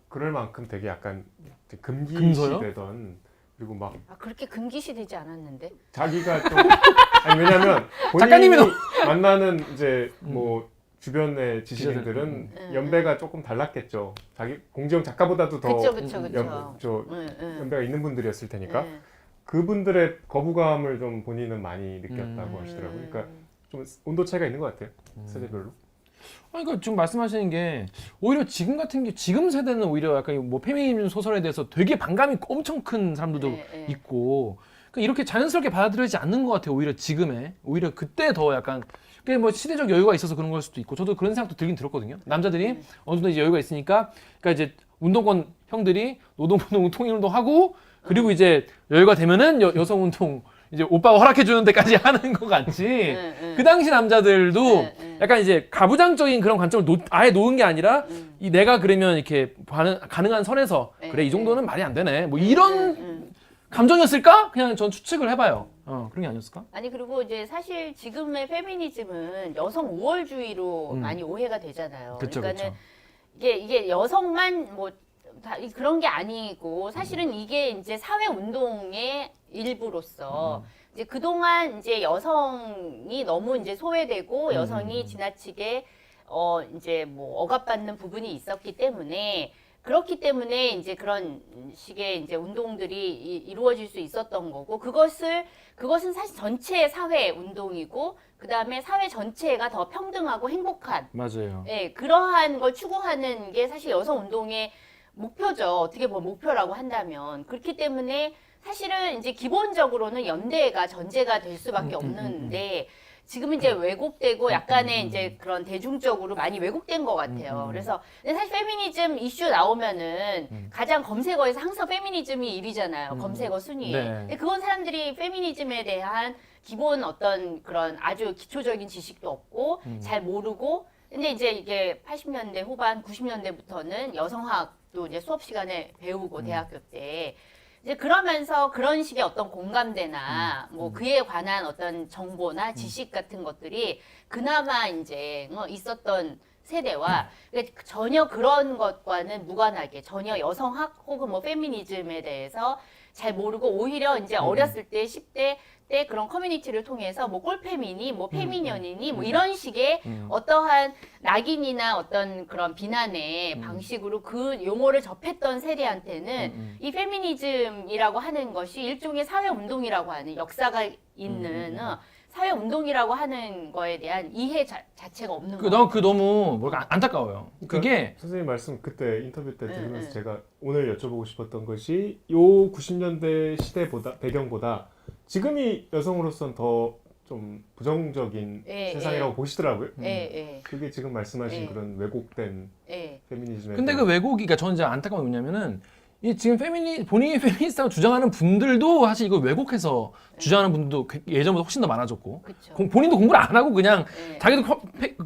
그럴 만큼 되게 약간 금기시 금서요? 되던 그리고 막 그렇게 금기시 되지 않았는데 자기가 좀 아니 왜냐면 작가님이 본인이 만나는 이제 뭐 주변의 지식인들은 연배가 조금 달랐겠죠. 자기 공지영 작가보다도 더 그쵸. 연배가 있는 분들이었을 테니까 그분들의 거부감을 좀 본인은 많이 느꼈다고 하시더라고요. 그러니까 좀 온도 차이가 있는 것 같아요. 세대별로. 그러니까 지금 말씀하시는 게 오히려 지금 같은 게 지금 세대는 오히려 약간 뭐 페미니즘 소설에 대해서 되게 반감이 엄청 큰 사람들도 있고 그러니까 이렇게 자연스럽게 받아들여지지 않는 것 같아요. 오히려 지금에 오히려 그때 더 약간 그게 뭐 시대적 여유가 있어서 그런 걸 수도 있고 저도 그런 생각도 들긴 들었거든요. 남자들이 어느 정도 이제 여유가 있으니까 그러니까 이제 운동권 형들이 노동운동 통일운동하고 그리고 이제 여유가 되면은 여성운동 이제 오빠가 허락해 주는 데까지 하는 것 같지. 그 당시 남자들도 약간 이제 가부장적인 그런 관점을 아예 놓은 게 아니라 이 내가 그러면 이렇게 가능한 선에서 그래 이 정도는 말이 안 되네. 뭐 이런 감정이었을까? 그냥 전 추측을 해봐요. 그런 게 아니었을까? 아니 그리고 이제 사실 지금의 페미니즘은 여성 우월주의로 많이 오해가 되잖아요. 그쵸, 그러니까는 그쵸. 이게 여성만 뭐 다 그런 게 아니고 사실은 이게 이제 사회 운동의 일부로서 이제 그동안 이제 여성이 너무 이제 소외되고 여성이 지나치게 이제 뭐 억압받는 부분이 있었기 때문에 그렇기 때문에 이제 그런 식의 이제 운동들이 이루어질 수 있었던 거고 그것은 사실 전체 사회 운동이고 그 다음에 사회 전체가 더 평등하고 행복한 맞아요. 예, 그러한 걸 추구하는 게 사실 여성 운동의 목표죠. 어떻게 보면 목표라고 한다면 그렇기 때문에 사실은 이제 기본적으로는 연대가 전제가 될 수밖에 없는데 지금은 이제 왜곡되고 약간의 이제 그런 대중적으로 많이 왜곡된 것 같아요. 그래서 근데 사실 페미니즘 이슈 나오면은 가장 검색어에서 항상 페미니즘이 1위잖아요. 검색어 순위에. 네. 근데 그건 사람들이 페미니즘에 대한 기본 어떤 그런 아주 기초적인 지식도 없고 잘 모르고 근데 이제 이게 80년대 후반 90년대부터는 여성학도 이제 수업 시간에 배우고 대학교 때 이제 그러면서 그런 식의 어떤 공감대나 뭐 그에 관한 어떤 정보나 지식 같은 것들이 그나마 이제 있었던 세대와 그러니까 전혀 그런 것과는 무관하게 전혀 여성학 혹은 뭐 페미니즘에 대해서 잘 모르고 오히려 이제 어렸을 때 10대 때 그런 커뮤니티를 통해서 뭐 꼴페미니, 뭐 페미년이니 뭐 이런 식의 어떠한 낙인이나 어떤 그런 비난의 방식으로 그 용어를 접했던 세대한테는 이 페미니즘이라고 하는 것이 일종의 사회 운동이라고 하는 역사가 있는 사회 운동이라고 하는 거에 대한 이해 자체가 없는 거예요. 그 너무 뭐랄까 안타까워요. 그게 선생님 말씀 그때 인터뷰 때 들으면서 제가 오늘 여쭤보고 싶었던 것이 요 90년대 시대보다 배경보다 지금이 여성으로서는 더 좀 부정적인 세상이라고 보시더라고요. 그게 지금 말씀하신 그런 왜곡된 페미니즘에 근데 그 왜곡이 그러니까 저는 이제 안타까운 게 뭐냐면은 이 지금 본인이 페미니스트라고 주장하는 분들도 사실 이걸 왜곡해서 주장하는 분들도 예전보다 훨씬 더 많아졌고 그쵸. 본인도 공부를 안 하고 그냥 자기도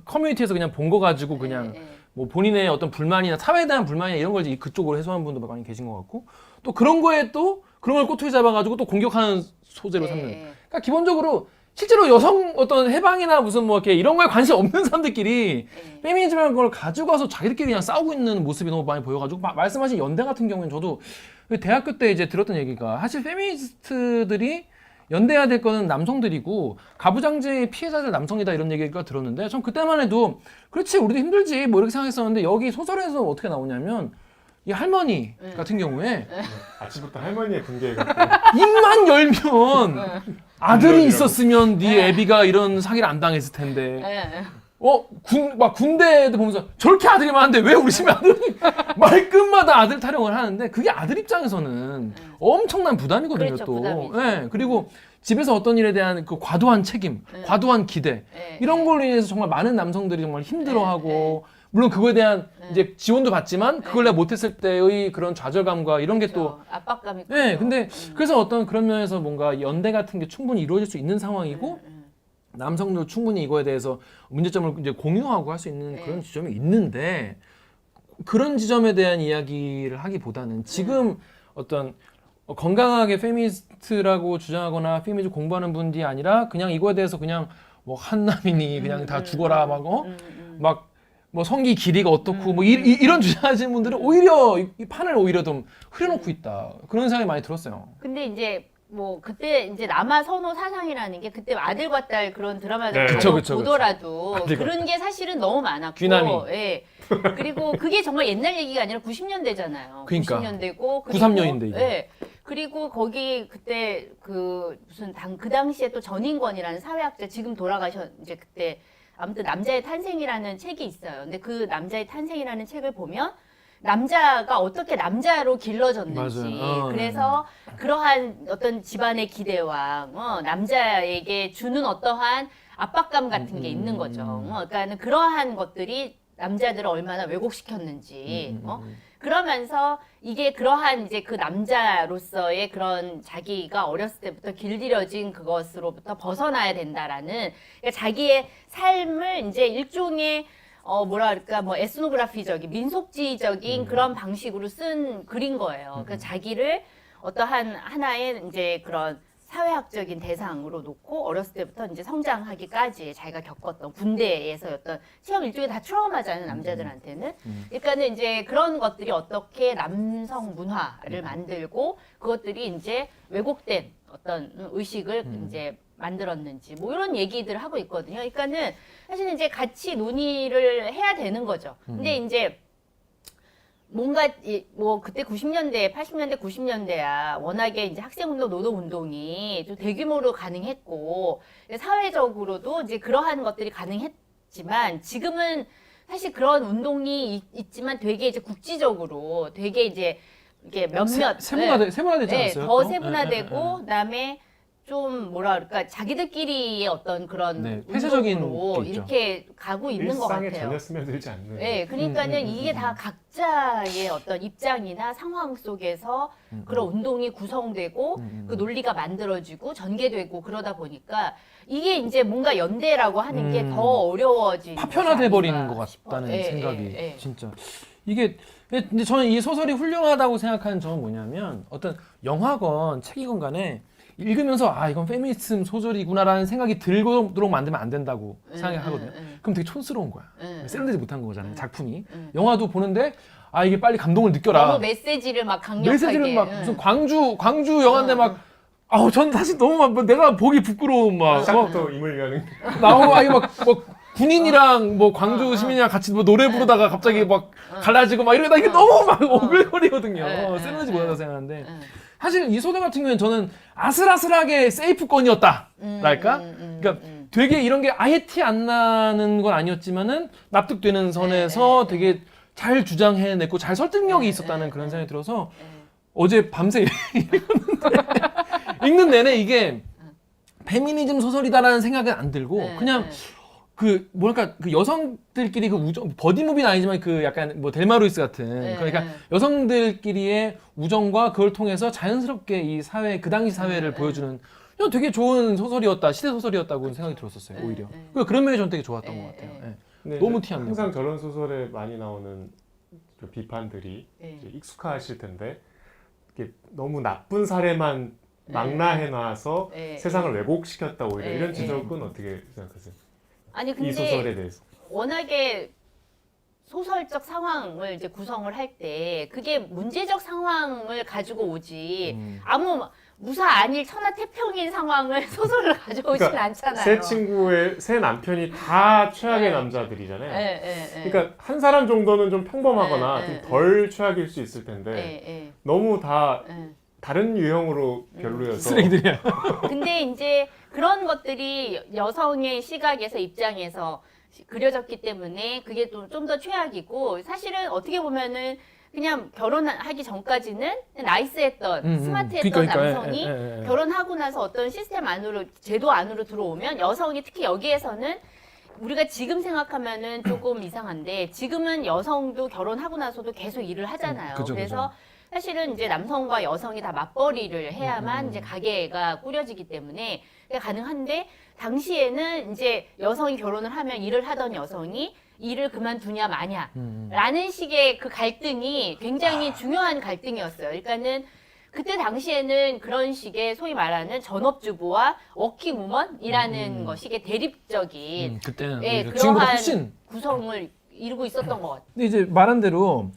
커뮤니티에서 그냥 본 거 가지고 그냥 뭐 본인의 어떤 불만이나 사회에 대한 불만이나 이런 걸 이제 그쪽으로 해소하는 분도 많이 계신 것 같고 또 그런 거에 또 그런 걸 꼬투리 잡아가지고 또 공격하는 소재로 삼는 그러니까 기본적으로 실제로 여성 어떤 해방이나 무슨 뭐 이렇게 이런 거에 관심 없는 사람들끼리 페미니즘이라는 걸 가지고 와서 자기들끼리 그냥 싸우고 있는 모습이 너무 많이 보여가지고 말씀하신 연대 같은 경우에는 저도 대학교 때 이제 들었던 얘기가 사실 페미니스트들이 연대해야 될 거는 남성들이고 가부장제의 피해자들 남성이다 이런 얘기가 들었는데 전 그때만 해도 그렇지 우리도 힘들지 뭐 이렇게 생각했었는데 여기 소설에서 어떻게 나오냐면 이 할머니 같은 경우에 아침부터 할머니의 분개해갖고 입만 열면 아들이 있었으면 네 애비가 이런 사기를 안 당했을 텐데 막 군대도 보면서 저렇게 아들이 많은데 왜 우리 집에 아들이 말끝마다 아들 타령을 하는데 그게 아들 입장에서는 엄청난 부담이거든요. 그렇죠, 또. 부담이죠. 네, 그리고 집에서 어떤 일에 대한 그 과도한 책임, 과도한 기대 이런 걸로 인해서 정말 많은 남성들이 정말 힘들어하고 물론 그거에 대한 이제 지원도 받지만 그걸 내가 못했을 때의 그런 좌절감과 이런 게 또 압박감이 네, 근데 그래서 어떤 그런 면에서 뭔가 연대 같은 게 충분히 이루어질 수 있는 상황이고 남성도 충분히 이거에 대해서 문제점을 이제 공유하고 할 수 있는 그런 지점이 있는데 그런 지점에 대한 이야기를 하기보다는 지금 어떤 건강하게 페미니스트라고 주장하거나 페미니즘 공부하는 분들이 아니라 그냥 이거에 대해서 그냥 뭐 한남이니 그냥 다 죽어라 막 뭐 성기 길이가 어떻고 뭐 이런 주장하시는 분들은 오히려 이 판을 오히려 좀 흐려놓고 있다 그런 생각이 많이 들었어요. 근데 이제 뭐 그때 이제 남아 선호 사상이라는 게 그때 아들과 딸 그런 드라마를 그쵸. 보더라도 그런 게 사실은 너무 많았고 귀남이. 그리고 그게 정말 옛날 얘기가 아니라 90년대잖아요. 그러니까. 90년대고 93년인데 이게. 그리고 거기 그때 그 무슨 그 당시에 또 전인권이라는 사회학자 지금 돌아가셨 이제 그때 아무튼 남자의 탄생이라는 책이 있어요. 근데 그 남자의 탄생이라는 책을 보면 남자가 어떻게 남자로 길러졌는지 그래서 그러한 어떤 집안의 기대와 남자에게 주는 어떠한 압박감 같은 게 있는 거죠. 그러니까 그러한 것들이 남자들을 얼마나 왜곡시켰는지 그러면서 이게 그러한 이제 그 남자로서의 그런 자기가 어렸을 때부터 길들여진 그것으로부터 벗어나야 된다라는 그러니까 자기의 삶을 이제 일종의 뭐랄까 뭐 에스노그라피적인 민속지적인 그런 방식으로 쓴 글인 거예요. 그러니까 자기를 어떠한 하나의 이제 그런 사회학적인 대상으로 놓고 어렸을 때부터 이제 성장하기까지 자기가 겪었던 군대에서 어떤 체험 일종의 다 트라우마잖아요 남자들한테는. 그러니까는 이제 그런 것들이 어떻게 남성 문화를 만들고 그것들이 이제 왜곡된 어떤 의식을 이제 만들었는지 뭐 이런 얘기들을 하고 있거든요. 그러니까는 사실은 이제 같이 논의를 해야 되는 거죠. 근데 이제 뭔가 뭐 그때 90년대, 80년대, 90년대야 워낙에 이제 학생운동, 노동운동이 좀 대규모로 가능했고 사회적으로도 이제 그러한 것들이 가능했지만 지금은 사실 그런 운동이 있지만 되게 이제 국지적으로 되게 이제 이게 몇몇 세분화되지 네, 않았어요? 더 또? 세분화되고 그다음에 좀 뭐라 그럴까 자기들끼리의 어떤 그런 네, 폐쇄적인 운동으로 게 있죠. 이렇게 가고 있는 것 일상에 같아요. 전혀 스며들지 않는. 네, 그러니까는 이게 다 각자의 어떤 입장이나 상황 속에서 그런 운동이 구성되고 그 논리가 만들어지고 전개되고 그러다 보니까 이게 이제 뭔가 연대라고 하는 게 더 어려워진 파편화돼 버리는 것 것이 같다는 아닌가 싶어요. 생각이 진짜 이게 근데 저는 이 소설이 훌륭하다고 생각하는 점은 뭐냐면 어떤 영화건 책이건 간에 읽으면서 아 이건 페미니즘 소설이구나라는 생각이 들도록 만들면 안 된다고 생각하거든요. 그럼 되게 촌스러운 거야. 세련되지 못한 거잖아요. 작품이. 영화도 보는데 아 이게 빨리 감동을 느껴라. 너무 메시지를 막 강력하게 메시지를 막 무슨 광주 영화인데 막 아우 전 사실 너무 막 내가 보기 부끄러운 막 또 임을 위하는. 나오고 아니 막 군인이랑 뭐 광주 시민이랑 같이 뭐 노래 부르다가 갑자기 막 갈라지고 막 이러다 이게 너무 막 오글거리거든요. 세련되지 못하다고 생각하는데 사실 이 소설 같은 경우에는 저는 아슬아슬하게 세이프권이었다랄까? 그러니까 되게 이런 게 아예 티 안 나는 건 아니었지만은 납득되는 선에서 되게 잘 주장해냈고 잘 설득력이 있었다는 그런 생각이 들어서 어제 밤새 읽는 내내 이게 페미니즘 소설이다라는 생각은 안 들고 그냥 그 뭐랄까 그 여성들끼리 그 우정 버디무비는 아니지만 그 약간 뭐 델마루이스 같은 그러니까 여성들끼리의 우정과 그걸 통해서 자연스럽게 이 사회 그 당시 사회를 보여주는 이건 되게 좋은 소설이었다 시대 소설이었다고 생각이 들었었어요 오히려 그런 면이 저는 되게 좋았던 것 같아요. 너무 티 안 나고 항상 저런 소설에 많이 나오는 그 비판들이 이제 익숙하실 텐데 이게 너무 나쁜 사례만 망라해놔서 세상을 왜곡시켰다 오히려 이런 지적은 어떻게 생각하세요? 아니 이 근데 소설에 대해서. 워낙에 소설적 상황을 이제 구성을 할 때 그게 문제적 상황을 가지고 오지 아무 무사 안일 천하태평인 상황을 소설을 가져오진 그러니까 않잖아요. 새 친구의 새 남편이 다 최악의 남자들이잖아요. 그러니까 한 사람 정도는 좀 평범하거나 좀 덜 최악일 수 있을 텐데 너무 다 다른 유형으로 별로여서 쓰레기들이야. 근데 이제 그런 것들이 여성의 시각에서 입장에서 그려졌기 때문에 그게 좀 더 최악이고 사실은 어떻게 보면은 그냥 결혼하기 전까지는 나이스했던 스마트했던 남성이 결혼하고 나서 어떤 시스템 안으로 제도 안으로 들어오면 여성이 특히 여기에서는 우리가 지금 생각하면은 조금 이상한데 지금은 여성도 결혼하고 나서도 계속 일을 하잖아요. 그죠, 그래서 사실은 이제 남성과 여성이 다 맞벌이를 해야만 이제 가게가 꾸려지기 때문에 가능한데 당시에는 이제 여성이 결혼을 하면 일을 하던 여성이 일을 그만두냐 마냐 라는 식의 그 갈등이 굉장히 중요한 갈등이었어요. 그러니까는 그때 당시에는 그런 식의 소위 말하는 전업주부와 워킹우먼이라는 것이 대립적인 그때는 그러한 지금보다 훨씬 구성을 이루고 있었던 것 같아요. 근데 이제 말한 대로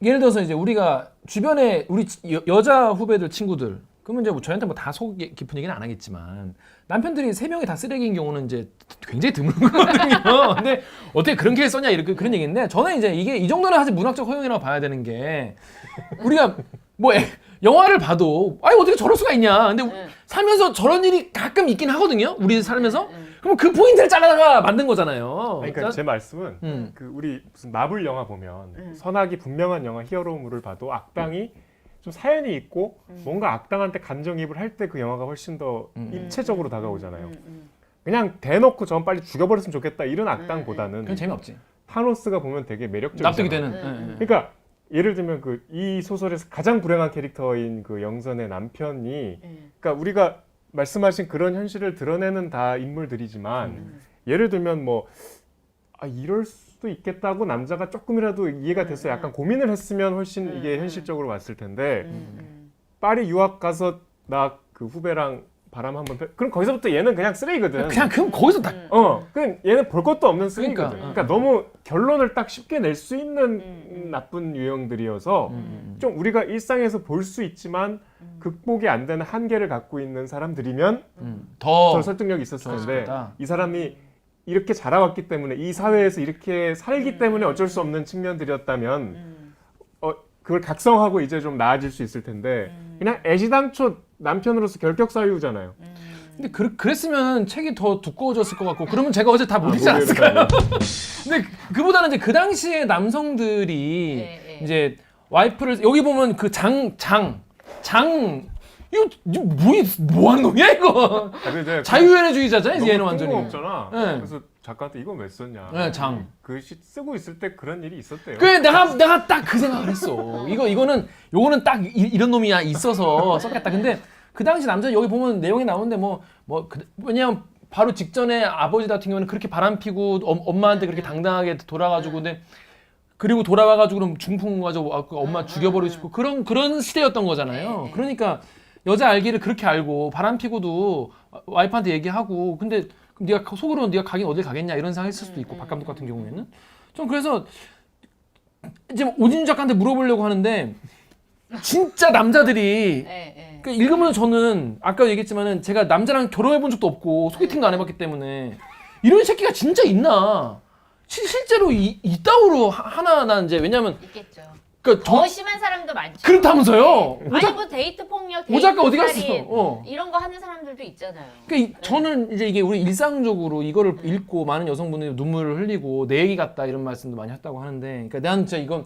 예를 들어서 이제 우리가 주변에 우리 여자 후배들 친구들 그러면 이제 뭐 저희한테 뭐 다 속 깊은 얘기는 안 하겠지만 남편들이 3명이 다 쓰레기인 경우는 이제 굉장히 드문 거거든요. 근데 어떻게 그런 게 써냐 이렇게 그런 얘기인데 저는 이제 이게 이 정도는 사실 문학적 허용이라고 봐야 되는 게 우리가 뭐 영화를 봐도 아니 어떻게 저럴 수가 있냐. 근데 살면서 저런 일이 가끔 있긴 하거든요. 우리 살면서. 그럼 그 포인트를 잘라다가 만든 거잖아요. 그러니까 제 말씀은 그 우리 무슨 마블 영화 보면 선악이 분명한 영화 히어로물을 봐도 악당이 좀 사연이 있고 뭔가 악당한테 감정이입을 할 때 그 영화가 훨씬 더 입체적으로 다가오잖아요. 그냥 대놓고 전 빨리 죽여버렸으면 좋겠다 이런 악당보다는 그건 재미없지. 타노스가 보면 되게 매력적이잖아요. 납득이 되는. 그러니까 예를 들면 그 이 소설에서 가장 불행한 캐릭터인 그 영선의 남편이 그러니까 우리가 말씀하신 그런 현실을 드러내는 다 인물들이지만 예를 들면 뭐 이럴 수도 있겠다고 남자가 조금이라도 이해가 돼서 약간 고민을 했으면 훨씬 이게 현실적으로 왔을 텐데 파리 유학 가서 나 그 후배랑 바람 한번 그럼 거기서부터 얘는 그냥 쓰레기거든. 그냥 거기서 다 그냥 얘는 볼 것도 없는 쓰레기거든. 그러니까. 너무 결론을 딱 쉽게 낼 수 있는 나쁜 유형들이어서 좀 우리가 일상에서 볼 수 있지만 극복이 안 되는 한계를 갖고 있는 사람들이면 더 설득력이 있었을 텐데 이 사람이 이렇게 자라왔기 때문에 이 사회에서 이렇게 살기 때문에 어쩔 수 없는 측면들이었다면 그걸 각성하고 이제 좀 나아질 수 있을 텐데 그냥 애시당초 남편으로서 결격사유잖아요. 근데 그랬으면 책이 더 두꺼워졌을 것 같고 그러면 제가 어제 다 못 읽지 않았을까요? 근데 그보다는 이제 그 당시에 남성들이 이제 와이프를 여기 보면 그 이거 뭐 하는 놈이야 이거? 자유연애주의자잖아요. 얘는 완전히. 없잖아. 네. 그래서 작가한테 이건 왜 썼냐. 네, 장. 글씨 쓰고 있을 때 그런 일이 있었대요. 그래 내가 딱 그 생각을 했어. 요거는 딱 이런 놈이야 있어서 썼겠다. 근데 그 당시 남자 여기 보면 내용이 나오는데 왜냐면 바로 직전에 아버지 같은 경우는 그렇게 바람피고 엄마한테 그렇게 당당하게 돌아가지고 근데 그리고 돌아와가지고 그럼 중풍 가지고 엄마 죽여버리고 싶고 그런 시대였던 거잖아요. 그러니까 여자 알기를 그렇게 알고 바람피고도 와이프한테 얘기하고 근데 그럼 네가 속으로는 네가 가긴 어딜 가겠냐 이런 생각했을 수도 있고 박 감독 같은 경우에는 좀 그래서 이제 오진주 작가한테 물어보려고 하는데 진짜 남자들이 그러니까 읽으면 저는 아까 얘기했지만은 제가 남자랑 결혼해 본 적도 없고 소개팅도 안 해봤기 때문에 이런 새끼가 진짜 있나 실제로 이따구로 하나 난 이제 왜냐면 있겠죠. 그러니까 더 심한 사람도 많죠. 그렇다면서요. 아니 뭐 데이트 폭력, 오 작가 어디 갔어? 살인, 이런 거 하는 사람들도 있잖아요. 그러니까 저는 이제 이게 우리 일상적으로 이거를 읽고 많은 여성분들이 눈물을 흘리고 내 얘기 같다 이런 말씀도 많이 했다고 하는데, 그러니까 난 진짜 이건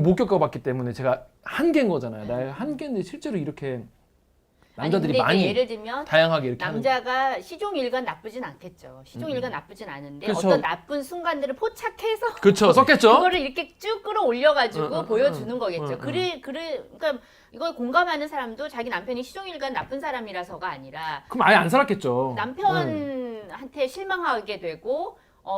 못 겪어봤기 때문에 제가 한계인 거잖아요. 나의 한계인데 실제로 이렇게 남자들이 아니, 근데 많이 예를 들면 다양하게 이렇게 남자가 시종일관 나쁘진 않겠죠. 시종일관 나쁘진 않은데 그쵸. 어떤 나쁜 순간들을 포착해서 그렇죠, 썼겠죠. 그거를 이렇게 쭉 끌어올려가지고 보여주는 거겠죠. 응. 그러니까 이걸 공감하는 사람도 자기 남편이 시종일관 나쁜 사람이라서가 아니라 그럼 아예 안 살았겠죠. 남편한테 실망하게 되고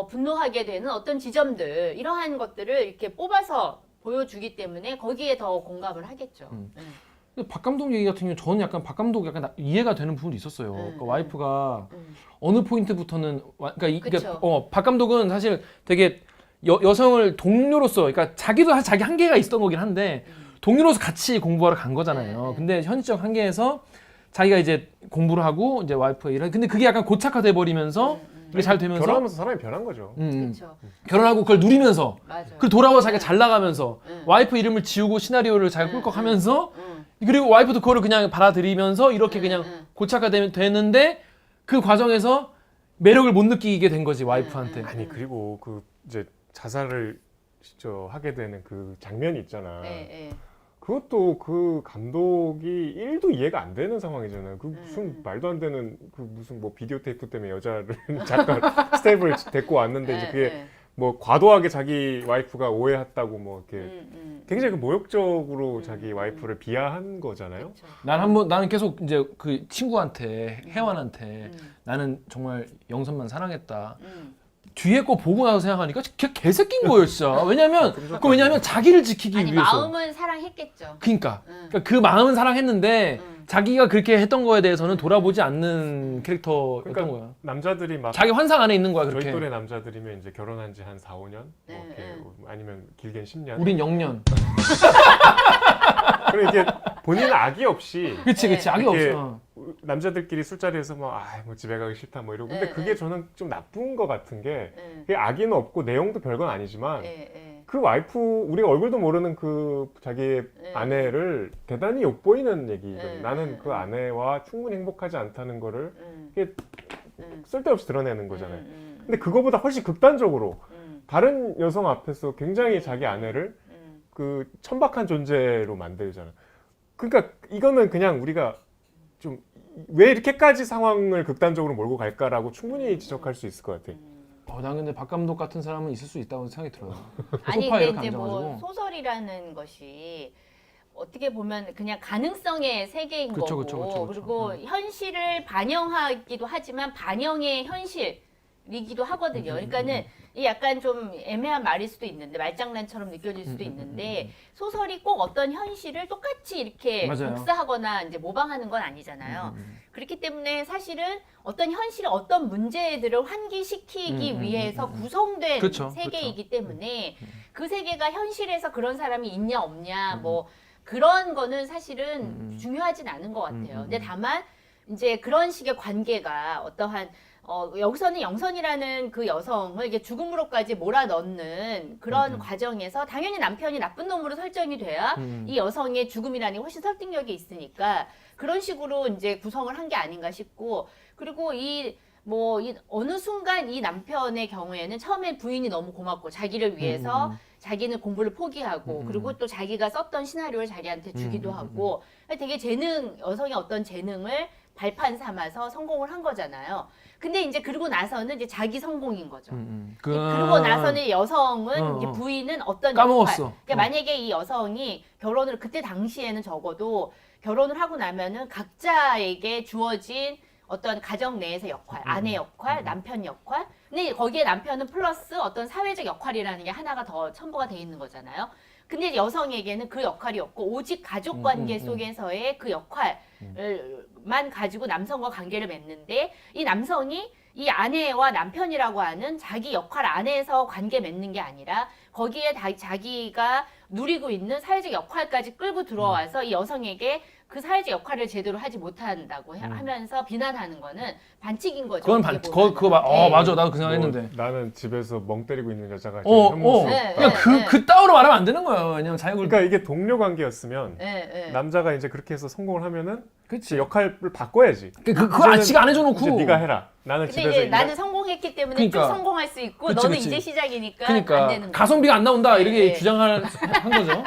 분노하게 되는 어떤 지점들 이러한 것들을 이렇게 뽑아서 보여주기 때문에 거기에 더 공감을 하겠죠. 근데 박 감독 얘기 같은 경우 저는 약간 박 감독 약간 이해가 되는 부분도 있었어요. 그러니까 와이프가 어느 포인트부터는 그러니까 박 감독은 사실 되게 여성을 동료로서 그러니까 자기도 사실 자기 한계가 있었던 거긴 한데 동료로서 같이 공부하러 간 거잖아요. 근데 현실적 한계에서 자기가 이제 공부를 하고 이제 와이프가 일을 근데 그게 약간 고착화돼 버리면서 이게 잘 되면서 결혼하면서 사람이 변한 거죠. 그렇죠. 결혼하고 그걸 누리면서 맞아요. 그리고 돌아와 자기가 잘 나가면서 와이프 이름을 지우고 시나리오를 잘 꿀꺽하면서 그리고 와이프도 그거를 그냥 받아들이면서 이렇게 그냥 고착화되는데 그 과정에서 매력을 못 느끼게 된 거지 와이프한테. 아니 그리고 그 이제 자살을 하게 되는 그 장면이 있잖아. 그것도 그 감독이 1도 이해가 안 되는 상황이잖아요. 그 무슨 말도 안 되는 그 무슨 뭐 비디오 테이프 때문에 여자를 잠깐 스텝을 데리고 왔는데 이제 그게 뭐 과도하게 자기 와이프가 오해했다고 뭐 이렇게 굉장히 그 모욕적으로 자기 와이프를 비하한 거잖아요. 나는 계속 이제 그 친구한테 혜원한테 나는 정말 영선만 사랑했다. 뒤에 거 보고 나서 생각하니까 개새끼인 거예요, 진짜. 왜냐면 자기를 지키기 아니, 위해서. 마음은 사랑했겠죠. 그러니까 그 마음은 사랑했는데 자기가 그렇게 했던 거에 대해서는 돌아보지 않는 캐릭터였던 그러니까 거야. 남자들이 막 자기 환상 안에 있는 거야, 저희 그렇게. 또래 남자들이면 이제 결혼한 지 한 4, 5년 뭐 이렇게 아니면 길게는 10년. 우린 0년. 그리고 이게 본인은 악의 없이 그치, 악이 이렇게 없어. 남자들끼리 술자리에서 뭐 집에 가기 싫다 뭐 이러고 근데 그게 저는 좀 나쁜 거 같은 게 그게 악의는 없고 내용도 별건 아니지만 그 와이프 우리가 얼굴도 모르는 그 자기의 아내를 대단히 욕보이는 얘기거든. 나는 그 아내와 충분히 행복하지 않다는 거를 이게 쓸데없이 드러내는 거잖아요. 근데 그거보다 훨씬 극단적으로 다른 여성 앞에서 굉장히 자기 아내를 그 천박한 존재로 만들잖아. 그러니까 이거는 그냥 우리가 좀 왜 이렇게까지 상황을 극단적으로 몰고 갈까라고 충분히 지적할 수 있을 것 같아. 난 근데 박 감독 같은 사람은 있을 수 있다고 생각이 들어요. 아니 소파에 근데 이렇게 이제 뭐 앉아가지고. 소설이라는 것이 어떻게 보면 그냥 가능성의 세계인 그쵸, 거고 그쵸. 그리고 현실을 반영하기도 하지만 반영의 현실이기도 하거든요. 그러니까는 이 약간 좀 애매한 말일 수도 있는데 말장난처럼 느껴질 수도 있는데 소설이 꼭 어떤 현실을 똑같이 이렇게 맞아요. 복사하거나 이제 모방하는 건 아니잖아요. 그렇기 때문에 사실은 어떤 현실의 어떤 문제들을 환기시키기 위해서 구성된 그쵸, 세계이기 때문에 그 세계가 현실에서 그런 사람이 있냐 없냐 뭐 그런 거는 사실은 중요하진 않은 것 같아요. 근데 다만 이제 그런 식의 관계가 어떠한 여기서는 영선이라는 그 여성을 이게 죽음으로까지 몰아넣는 그런 과정에서 당연히 남편이 나쁜 놈으로 설정이 돼야 이 여성의 죽음이라는 게 훨씬 설득력이 있으니까 그런 식으로 이제 구성을 한 게 아닌가 싶고 그리고 이 뭐 어느 순간 이 남편의 경우에는 처음엔 부인이 너무 고맙고 자기를 위해서 자기는 공부를 포기하고 그리고 또 자기가 썼던 시나리오를 자기한테 주기도 하고 되게 여성의 어떤 재능을 발판 삼아서 성공을 한 거잖아요. 근데 이제 그러고 나서는 이제 자기 성공인 거죠. 그러고 나서는 여성은 이제 부인은 어떤 까먹었어. 역할. 그러니까 만약에 이 여성이 결혼을 그때 당시에는 적어도 결혼을 하고 나면은 각자에게 주어진 어떤 가정 내에서 역할, 아내 역할, 남편 역할. 근데 거기에 남편은 플러스 어떤 사회적 역할이라는 게 하나가 더 첨부가 돼 있는 거잖아요. 근데 여성에게는 그 역할이 없고 오직 가족 관계 속에서의 그 역할만 가지고 남성과 관계를 맺는데 이 남성이 이 아내와 남편이라고 하는 자기 역할 안에서 관계 맺는 게 아니라 거기에 자기가 누리고 있는 사회적 역할까지 끌고 들어와서 이 여성에게 그 사회적 역할을 제대로 하지 못한다고 하면서 비난하는 거는 반칙인 거죠. 그건 맞아. 나도 그 생각했는데. 나는 집에서 멍 때리고 있는 여자가 그러니까 그 따위로 말하면 안 되는 거예요. 왜냐면 자기가 그러니까 이게 동료 관계였으면 남자가 이제 그렇게 해서 성공을 하면은 그치. 역할을 바꿔야지. 그거 지가 안 해줘놓고. 이제 네가 해라. 나는 근데 집에서 이제 나는 성공했기 때문에 그러니까. 쭉 성공할 수 있고 그치, 너는 그치. 이제 시작이니까 그러니까 안 되는 거야. 가성비가 안 나온다 이렇게 주장한 거죠.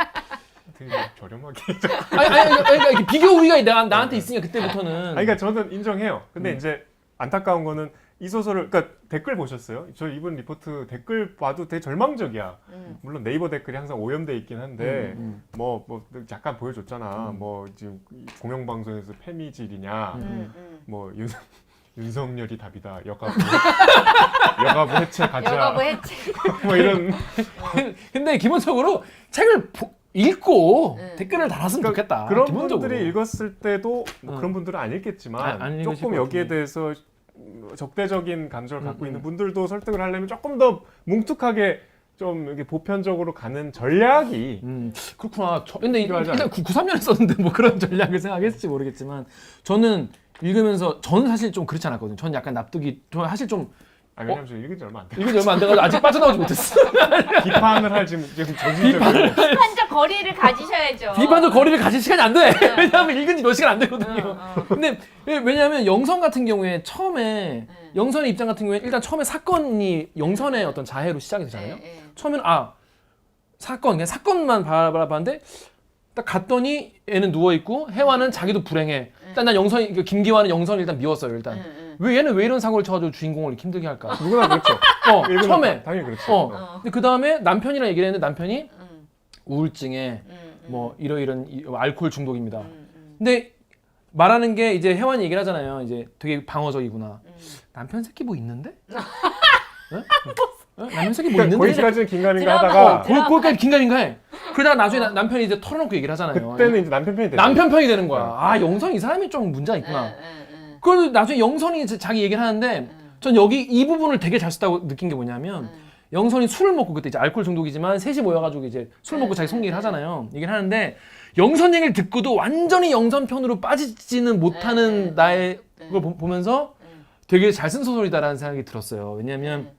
되게 저렴하게. 그러니까 이렇게 비교 우위가 나한테 있으니까 그때부터는. 그러니까 저는 인정해요. 근데 이제 안타까운 거는 이 소설을 그러니까 댓글 보셨어요? 저 이번 리포트 댓글 봐도 되게 절망적이야. 물론 네이버 댓글이 항상 오염돼 있긴 한데 뭐 잠깐 보여줬잖아. 뭐 지금 공영방송에서 페미질이냐. 뭐 윤석열이 답이다. 여가부 해체 가자. 여가부 해체. 뭐 이런. 근데 기본적으로 책을 읽고 댓글을 달았으면 좋겠다. 그런 기본적으로. 분들이 읽었을 때도 뭐 그런 분들은 안 읽겠지만 안 읽으실 조금 것 여기에 같은데. 대해서 적대적인 감정을 갖고 있는 분들도 설득을 하려면 조금 더 뭉툭하게 좀 이렇게 보편적으로 가는 전략이 그렇구나. 근데 필요하지 일단 93년에 썼는데 뭐 그런 전략을 생각했을지 모르겠지만 저는 읽으면서 저는 사실 좀 그렇지 않았거든요. 저는 약간 납득이 저 사실 좀 왜냐면 저 읽은 지 얼마 안 돼. 읽은 지 얼마 안 돼가지고 아직 빠져나오지 못했어. 비판을 할 지금 정신적인 비판적 거리를 가지셔야죠. 비판적 거리를 가질 시간이 안 돼. 왜냐하면 읽은 지 몇 시간 안 되거든요. 근데 왜냐하면 영선 같은 경우에 처음에 영선의 입장 같은 경우에 일단 처음에 사건이 영선의 어떤 자해로 시작이 되잖아요. 처음에는 그냥 사건만 바라봤는데 딱 갔더니 애는 누워 있고 혜화는 자기도 불행해. 일단 난 김기화는 영선을 일단 미웠어요. 일단 왜 얘는 왜 이런 사고를 쳐가지고 주인공을 이렇게 힘들게 할까? 누구나 그렇죠. 처음에 당연히 그렇죠. 근데 그 다음에 남편이랑 얘기를 했는데 남편이 우울증에 뭐 이런 알코올 중독입니다. 근데 말하는 게 이제 혜완이 얘기를 하잖아요. 이제 되게 방어적이구나. 남편 새끼 뭐 있는데? 남편 새끼 뭐 있는데? 거기까지는 긴가민가 드라마. 하다가 거기까지 긴가민가 해. 그러다가 나중에 남편이 이제 털어놓고 얘기를 하잖아요. 그때는 이제 남편 편이 되죠. 남편 편이 되는 거야. 영선 이 사람이 좀 문제가 있구나. 그래도 나중에 영선이 자기 얘기를 하는데 전 여기 이 부분을 되게 잘 썼다고 느낀 게 뭐냐면 영선이 술을 먹고 그때 이제 알코올 중독이지만 셋이 모여가지고 이제 술 먹고 자기 속 얘기를 하잖아요. 얘기를 하는데 영선 얘기를 듣고도 완전히 영선 편으로 빠지지는 못하는 나의 걸 보면서 되게 잘 쓴 소설이다라는 생각이 들었어요. 왜냐하면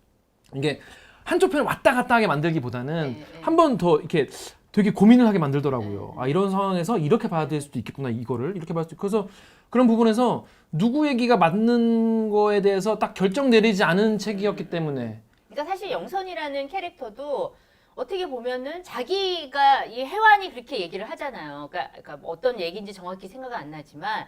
이게 한쪽 편을 왔다 갔다 하게 만들기보다는 한 번 더 이렇게 되게 고민을 하게 만들더라고요. 이런 상황에서 이렇게 봐야 될 수도 있겠구나. 이거를 이렇게 봐야 그래서 그런 부분에서 누구 얘기가 맞는 거에 대해서 딱 결정 내리지 않은 책이었기 때문에 그러니까 사실 영선이라는 캐릭터도 어떻게 보면은 자기가 이 혜완이 그렇게 얘기를 하잖아요. 그러니까 뭐 어떤 얘기인지 정확히 생각은 안 나지만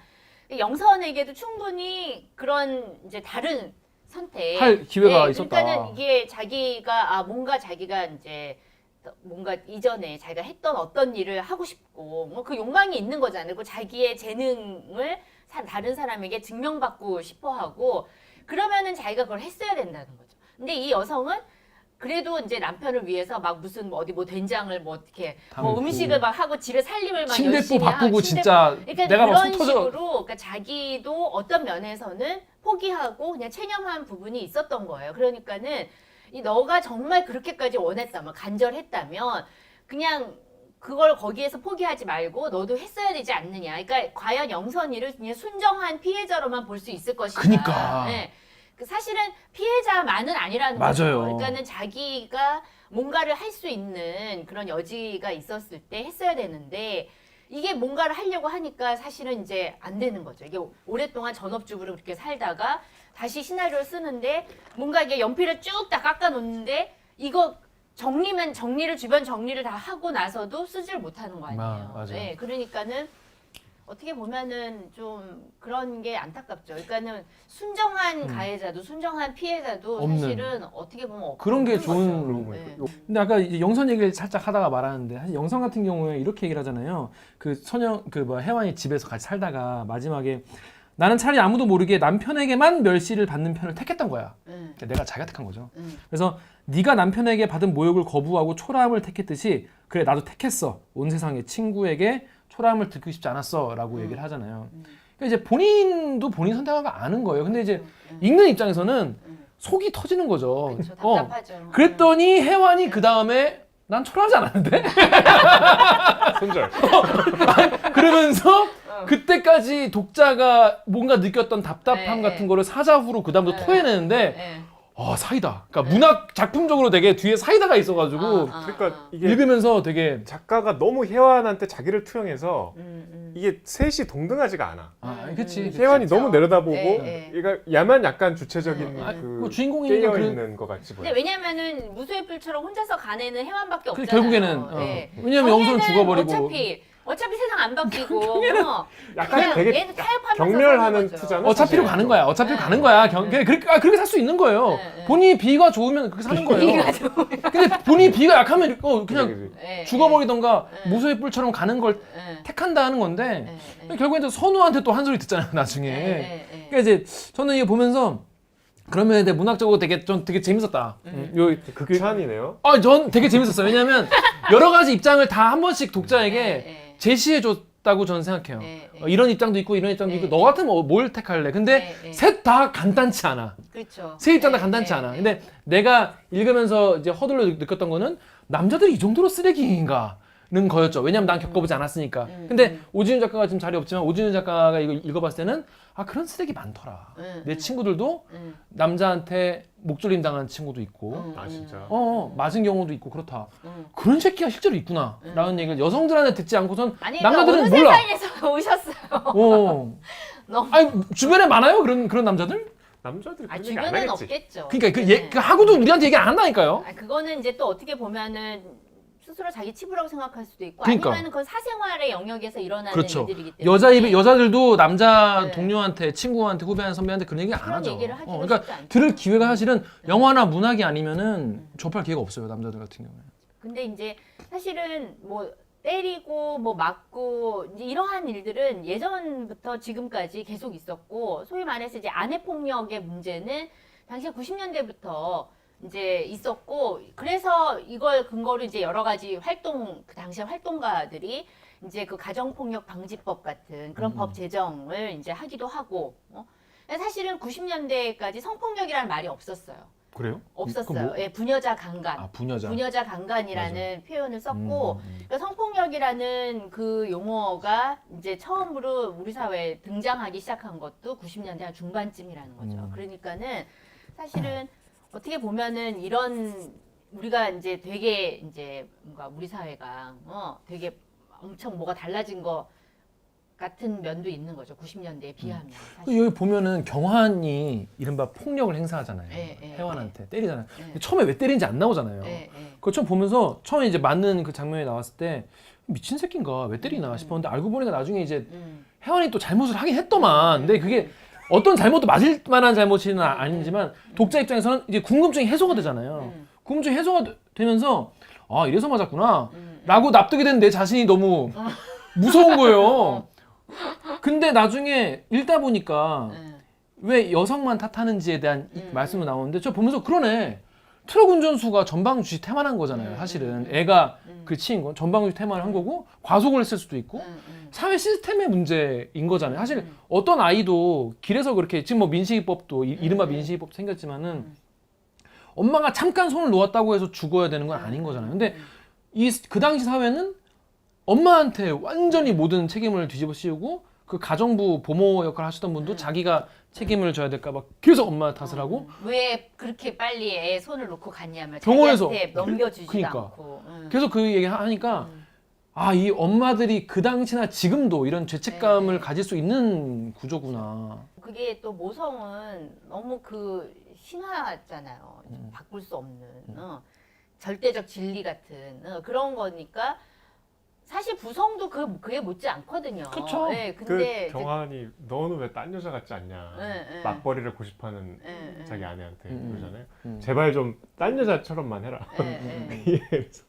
영선에게도 충분히 그런 이제 다른 선택 할 기회가 있었다. 그러니까는 이게 자기가 뭔가 자기가 이제 뭔가 이전에 자기가 했던 어떤 일을 하고 싶고 뭐 그 욕망이 있는 거잖아요. 그리고 자기의 재능을 다른 사람에게 증명받고 싶어하고 그러면은 자기가 그걸 했어야 된다는 거죠. 근데 이 여성은 그래도 이제 남편을 위해서 막 무슨 어디 뭐 된장을 뭐 어떻게 뭐 음식을 막 하고 지를 살림을 막 침대포 열심히 바꾸고 진짜 그러니까 내가 막 그런 속 터져. 식으로 그러니까 자기도 어떤 면에서는 포기하고 그냥 체념한 부분이 있었던 거예요. 그러니까는 이 너가 정말 그렇게까지 원했다면 간절했다면 그냥 그걸 거기에서 포기하지 말고 너도 했어야 되지 않느냐. 그러니까 과연 영선이를 그냥 순정한 피해자로만 볼 수 있을 것인가. 그니까. 네. 사실은 피해자만은 아니라는 맞아요. 거죠. 그러니까는 자기가 뭔가를 할 수 있는 그런 여지가 있었을 때 했어야 되는데 이게 뭔가를 하려고 하니까 사실은 이제 안 되는 거죠. 이게 오랫동안 전업주부로 그렇게 살다가 다시 시나리오를 쓰는데 뭔가 이게 연필을 쭉 다 깎아 놓는데 이거 정리를 주변 정리를 다 하고 나서도 쓰질 못하는 거 아니에요. 맞아요. 네, 그러니까는 어떻게 보면은 좀 그런 게 안타깝죠. 그러니까는 순정한 가해자도 순정한 피해자도 없는. 사실은 어떻게 보면 없는 그런 게 거죠. 좋은 네. 근데 아까 이제 영선 얘기를 살짝 하다가 말하는데 사실 영선 같은 경우에 이렇게 얘기를 하잖아요. 그 소녀 혜완이 집에서 같이 살다가 마지막에 나는 차라리 아무도 모르게 남편에게만 멸시를 받는 편을 택했던 거야. 그러니까 내가 자기가 택한 거죠. 그래서 네가 남편에게 받은 모욕을 거부하고 초라함을 택했듯이 그래 나도 택했어. 온 세상에 친구에게 초라함을 듣고 싶지 않았어라고 얘기를 하잖아요. 그러니까 이제 본인도 본인 선택하고 아는 거예요. 근데 이제 읽는 입장에서는 속이 터지는 거죠. 그렇죠. 답답하죠. 그랬더니 혜완이 그 다음에 난 초라하지 않았는데? 손절. 그러면서 그때까지 독자가 뭔가 느꼈던 답답함 네, 같은 거를 사자후로 그 다음부터 토해내는데 네. 사이다. 그러니까 문학 작품적으로 되게 뒤에 사이다가 있어가지고 그러니까 이게 읽으면서 되게 작가가 너무 혜완한테 자기를 투영해서 이게 셋이 동등하지가 않아. 그치. 혜완이 너무 내려다보고 네, 얘가 야만 약간 주체적인 뭐 주인공이니까 깨어 있는 것 같이 보여. 근데 왜냐면은 무소의 불처럼 혼자서 가내는 혜완밖에 없잖아요. 결국에는 네. 왜냐면 영선은 정혜는 죽어버리고 어차피 세상 안 바뀌고 약간 그냥 되게 얘는 타협하면서 경멸하는 사는 거죠. 투자는 어차피로 사실 가는 거야. 어차피로 네. 가는 거야. 그렇게 살 수 있는 거예요. 네. 본인이 비위가 좋으면 그렇게 사는 거예요. 근데 본인이 비위가 약하면 그냥 그지. 네, 죽어버리던가 네. 무소의 뿔처럼 가는 걸 네. 택한다 하는 건데 네. 결국엔 또 선우한테 또 한 소리 듣잖아요. 나중에. 네. 그러니까 이제 저는 이거 보면서 그러면 되게 문학적으로 되게 재밌었다. 극찬이네요. 전 되게 재밌었어요. 왜냐하면 여러 가지 입장을 다 한 번씩 독자에게 제시해줬다고 저는 생각해요. 이런 입장도 있고 이런 입장도 있고 너 같으면 뭘 택할래? 근데 셋 다 간단치 않아. 그렇죠. 세 입장 다 간단치 않아. 근데 내가 읽으면서 이제 허들로 느꼈던 거는 남자들이 이 정도로 쓰레기인가는 거였죠. 왜냐면 난 겪어보지 않았으니까. 근데 오진우 작가가 지금 자리 없지만 오진우 작가가 이거 읽어봤을 때는 그런 쓰레기 많더라. 내 친구들도 남자한테 목졸림 당한 친구도 있고 아 진짜. 맞은 경우도 있고 그렇다. 그런 새끼가 실제로 있구나. 라는 얘기를 여성들한테 듣지 않고선 아니, 남자들은 어느 몰라. 세상에서 오셨어요. 너무... 아니 주변에 많아요? 그런 남자들? 남자들이 그런 얘기 안 주변은 하겠지. 없겠죠. 그러니까 그 하고도 우리한테 얘기 안 한다니까요. 그거는 이제 또 어떻게 보면은 스스로 자기 치부라고 생각할 수도 있고 그러니까. 아니면 그건 사생활의 영역에서 일어나는 그렇죠. 일들이기 때문에 여자들도 남자 네. 동료한테, 친구한테, 후배한테, 선배한테 그런 얘기 안 그런 하죠. 얘기를 하기가 그러니까 쉽지 않죠. 들을 기회가 사실은 영화나 문학이 아니면은 접할 기회가 없어요. 남자들 같은 경우에. 근데 이제 사실은 뭐 때리고 뭐 맞고 이제 이러한 일들은 예전부터 지금까지 계속 있었고 소위 말해서 이제 아내 폭력의 문제는 당시 90년대부터 이제 있었고 그래서 이걸 근거로 이제 여러 가지 그 당시 활동가들이 이제 그 가정폭력 방지법 같은 그런 법 제정을 이제 하기도 하고 사실은 90년대까지 성폭력이라는 말이 없었어요. 그래요? 없었어요. 예, 부녀자 강간. 부녀자. 강간이라는 표현을 썼고 그러니까 성폭력이라는 그 용어가 이제 처음으로 우리 사회에 등장하기 시작한 것도 90년대 한 중반쯤이라는 거죠. 그러니까는 사실은 어떻게 보면은 이런 우리가 이제 되게 이제 뭔가 우리 사회가 되게 엄청 뭐가 달라진 거 같은 면도 있는 거죠. 90년대에 비하면. 사실. 여기 보면은 경환이 이른바 폭력을 행사하잖아요. 혜완한테 때리잖아요. 근데 처음에 왜 때리는지 안 나오잖아요. 그거 처음 보면서 처음에 이제 맞는 그 장면이 나왔을 때 미친 새끼인가 왜 때리나 싶었는데 알고 보니까 나중에 이제 혜완이 또 잘못을 하긴 했더만. 근데 그게 어떤 잘못도 맞을 만한 잘못은 아니지만 독자 입장에서는 이제 궁금증이 해소가 되잖아요. 궁금증이 해소가 되면서 이래서 맞았구나 라고 납득이 된 내 자신이 너무 무서운 거예요. 근데 나중에 읽다 보니까 왜 여성만 탓하는지에 대한 말씀이 나오는데 저 보면서 그러네. 트럭 운전수가 전방주시 태만한 거잖아요. 사실은 애가 그 치인 건 전방주시 태만을 한 거고 과속을 했을 수도 있고 사회 시스템의 문제인 거잖아요. 사실 어떤 아이도 길에서 그렇게 지금 뭐 민식이법도 이른바 민식이법 생겼지만은 엄마가 잠깐 손을 놓았다고 해서 죽어야 되는 건 아닌 거잖아요. 근데 그 당시 사회는 엄마한테 완전히 모든 책임을 뒤집어 씌우고 그 가정부 보모 역할을 하시던 분도 자기가 책임을 져야 될까 봐 계속 엄마 탓을 하고 왜 그렇게 빨리 애 손을 놓고 갔냐며 병원에서 자기한테 넘겨주지도 그러니까. 않고 계속 그 얘기 하니까 아, 이 엄마들이 그 당시나 지금도 이런 죄책감을 네. 가질 수 있는 구조구나. 그게 또 모성은 너무 그 신화잖아요. 바꿀 수 없는 절대적 진리 같은 그런 거니까 사실 부성도 그에 못지 않거든요. 그쵸. 네, 근데 그 경환이 너는 왜 딴 여자 같지 않냐. 네. 맞벌이를 고집하는 네. 자기 아내한테 음. 그러잖아요. 제발 좀 딴 여자처럼만 해라. 그래서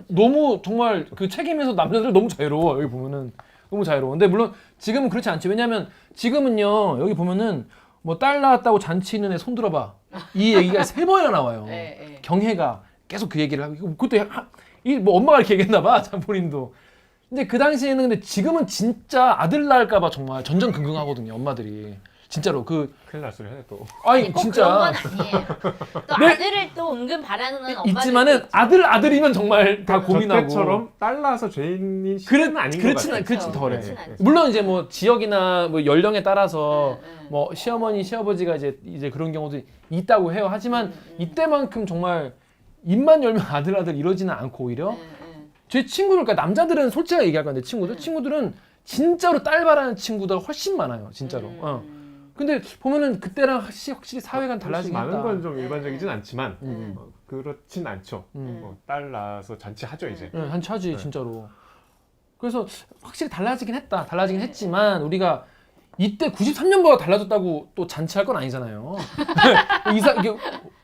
너무 정말 그 책임에서 남자들 너무 자유로워. 여기 보면은 너무 자유로워. 근데 물론 지금은 그렇지 않지. 왜냐면 지금은요. 여기 보면은 뭐 딸 낳았다고 잔치 있는 애 손 들어봐. 이 얘기가 3번이나 나와요. 네. 경혜가 계속 그 얘기를 하고 그것도 뭐 엄마가 이렇게 얘기했나 봐. 참 본인도. 근데 그 당시에는 근데 지금은 진짜 아들 낳을까 봐 정말 전전긍긍하거든요. 엄마들이. 진짜로 그 큰일 날 소리 하네 또. 아니 꼭 진짜 그런 건 아니에요. 또 네. 아들을 또 은근 바라는 엄마들 있지만은 아들이면 정말 다 고민하고. 저때처럼 딸 낳아서 죄인인 시대는 아닌 것 같아요. 그렇진 덜해. 그렇진 않죠. 물론 이제 뭐 지역이나 뭐 연령에 따라서 네. 뭐 시어머니 시아버지가 이제 그런 경우도 있다고 해요. 하지만 이때만큼 정말 입만 열면 아들 이러지는 않고 오히려 제 친구들, 그러니까 남자들은 솔직하게 얘기할 건데 친구들은 진짜로 딸 바라는 친구들 훨씬 많아요. 진짜로. 근데 보면은 그때랑 확실히 사회가 달라지긴 많은 했다. 건 좀 일반적이진 않지만 음. 그렇진 않죠. 딸 낳아서 잔치하죠 이제. 네, 한차지 네. 진짜로. 그래서 확실히 달라지긴 했다. 달라지긴 했지만 우리가 이때 93년보다 달라졌다고 또 잔치할 건 아니잖아요. 이게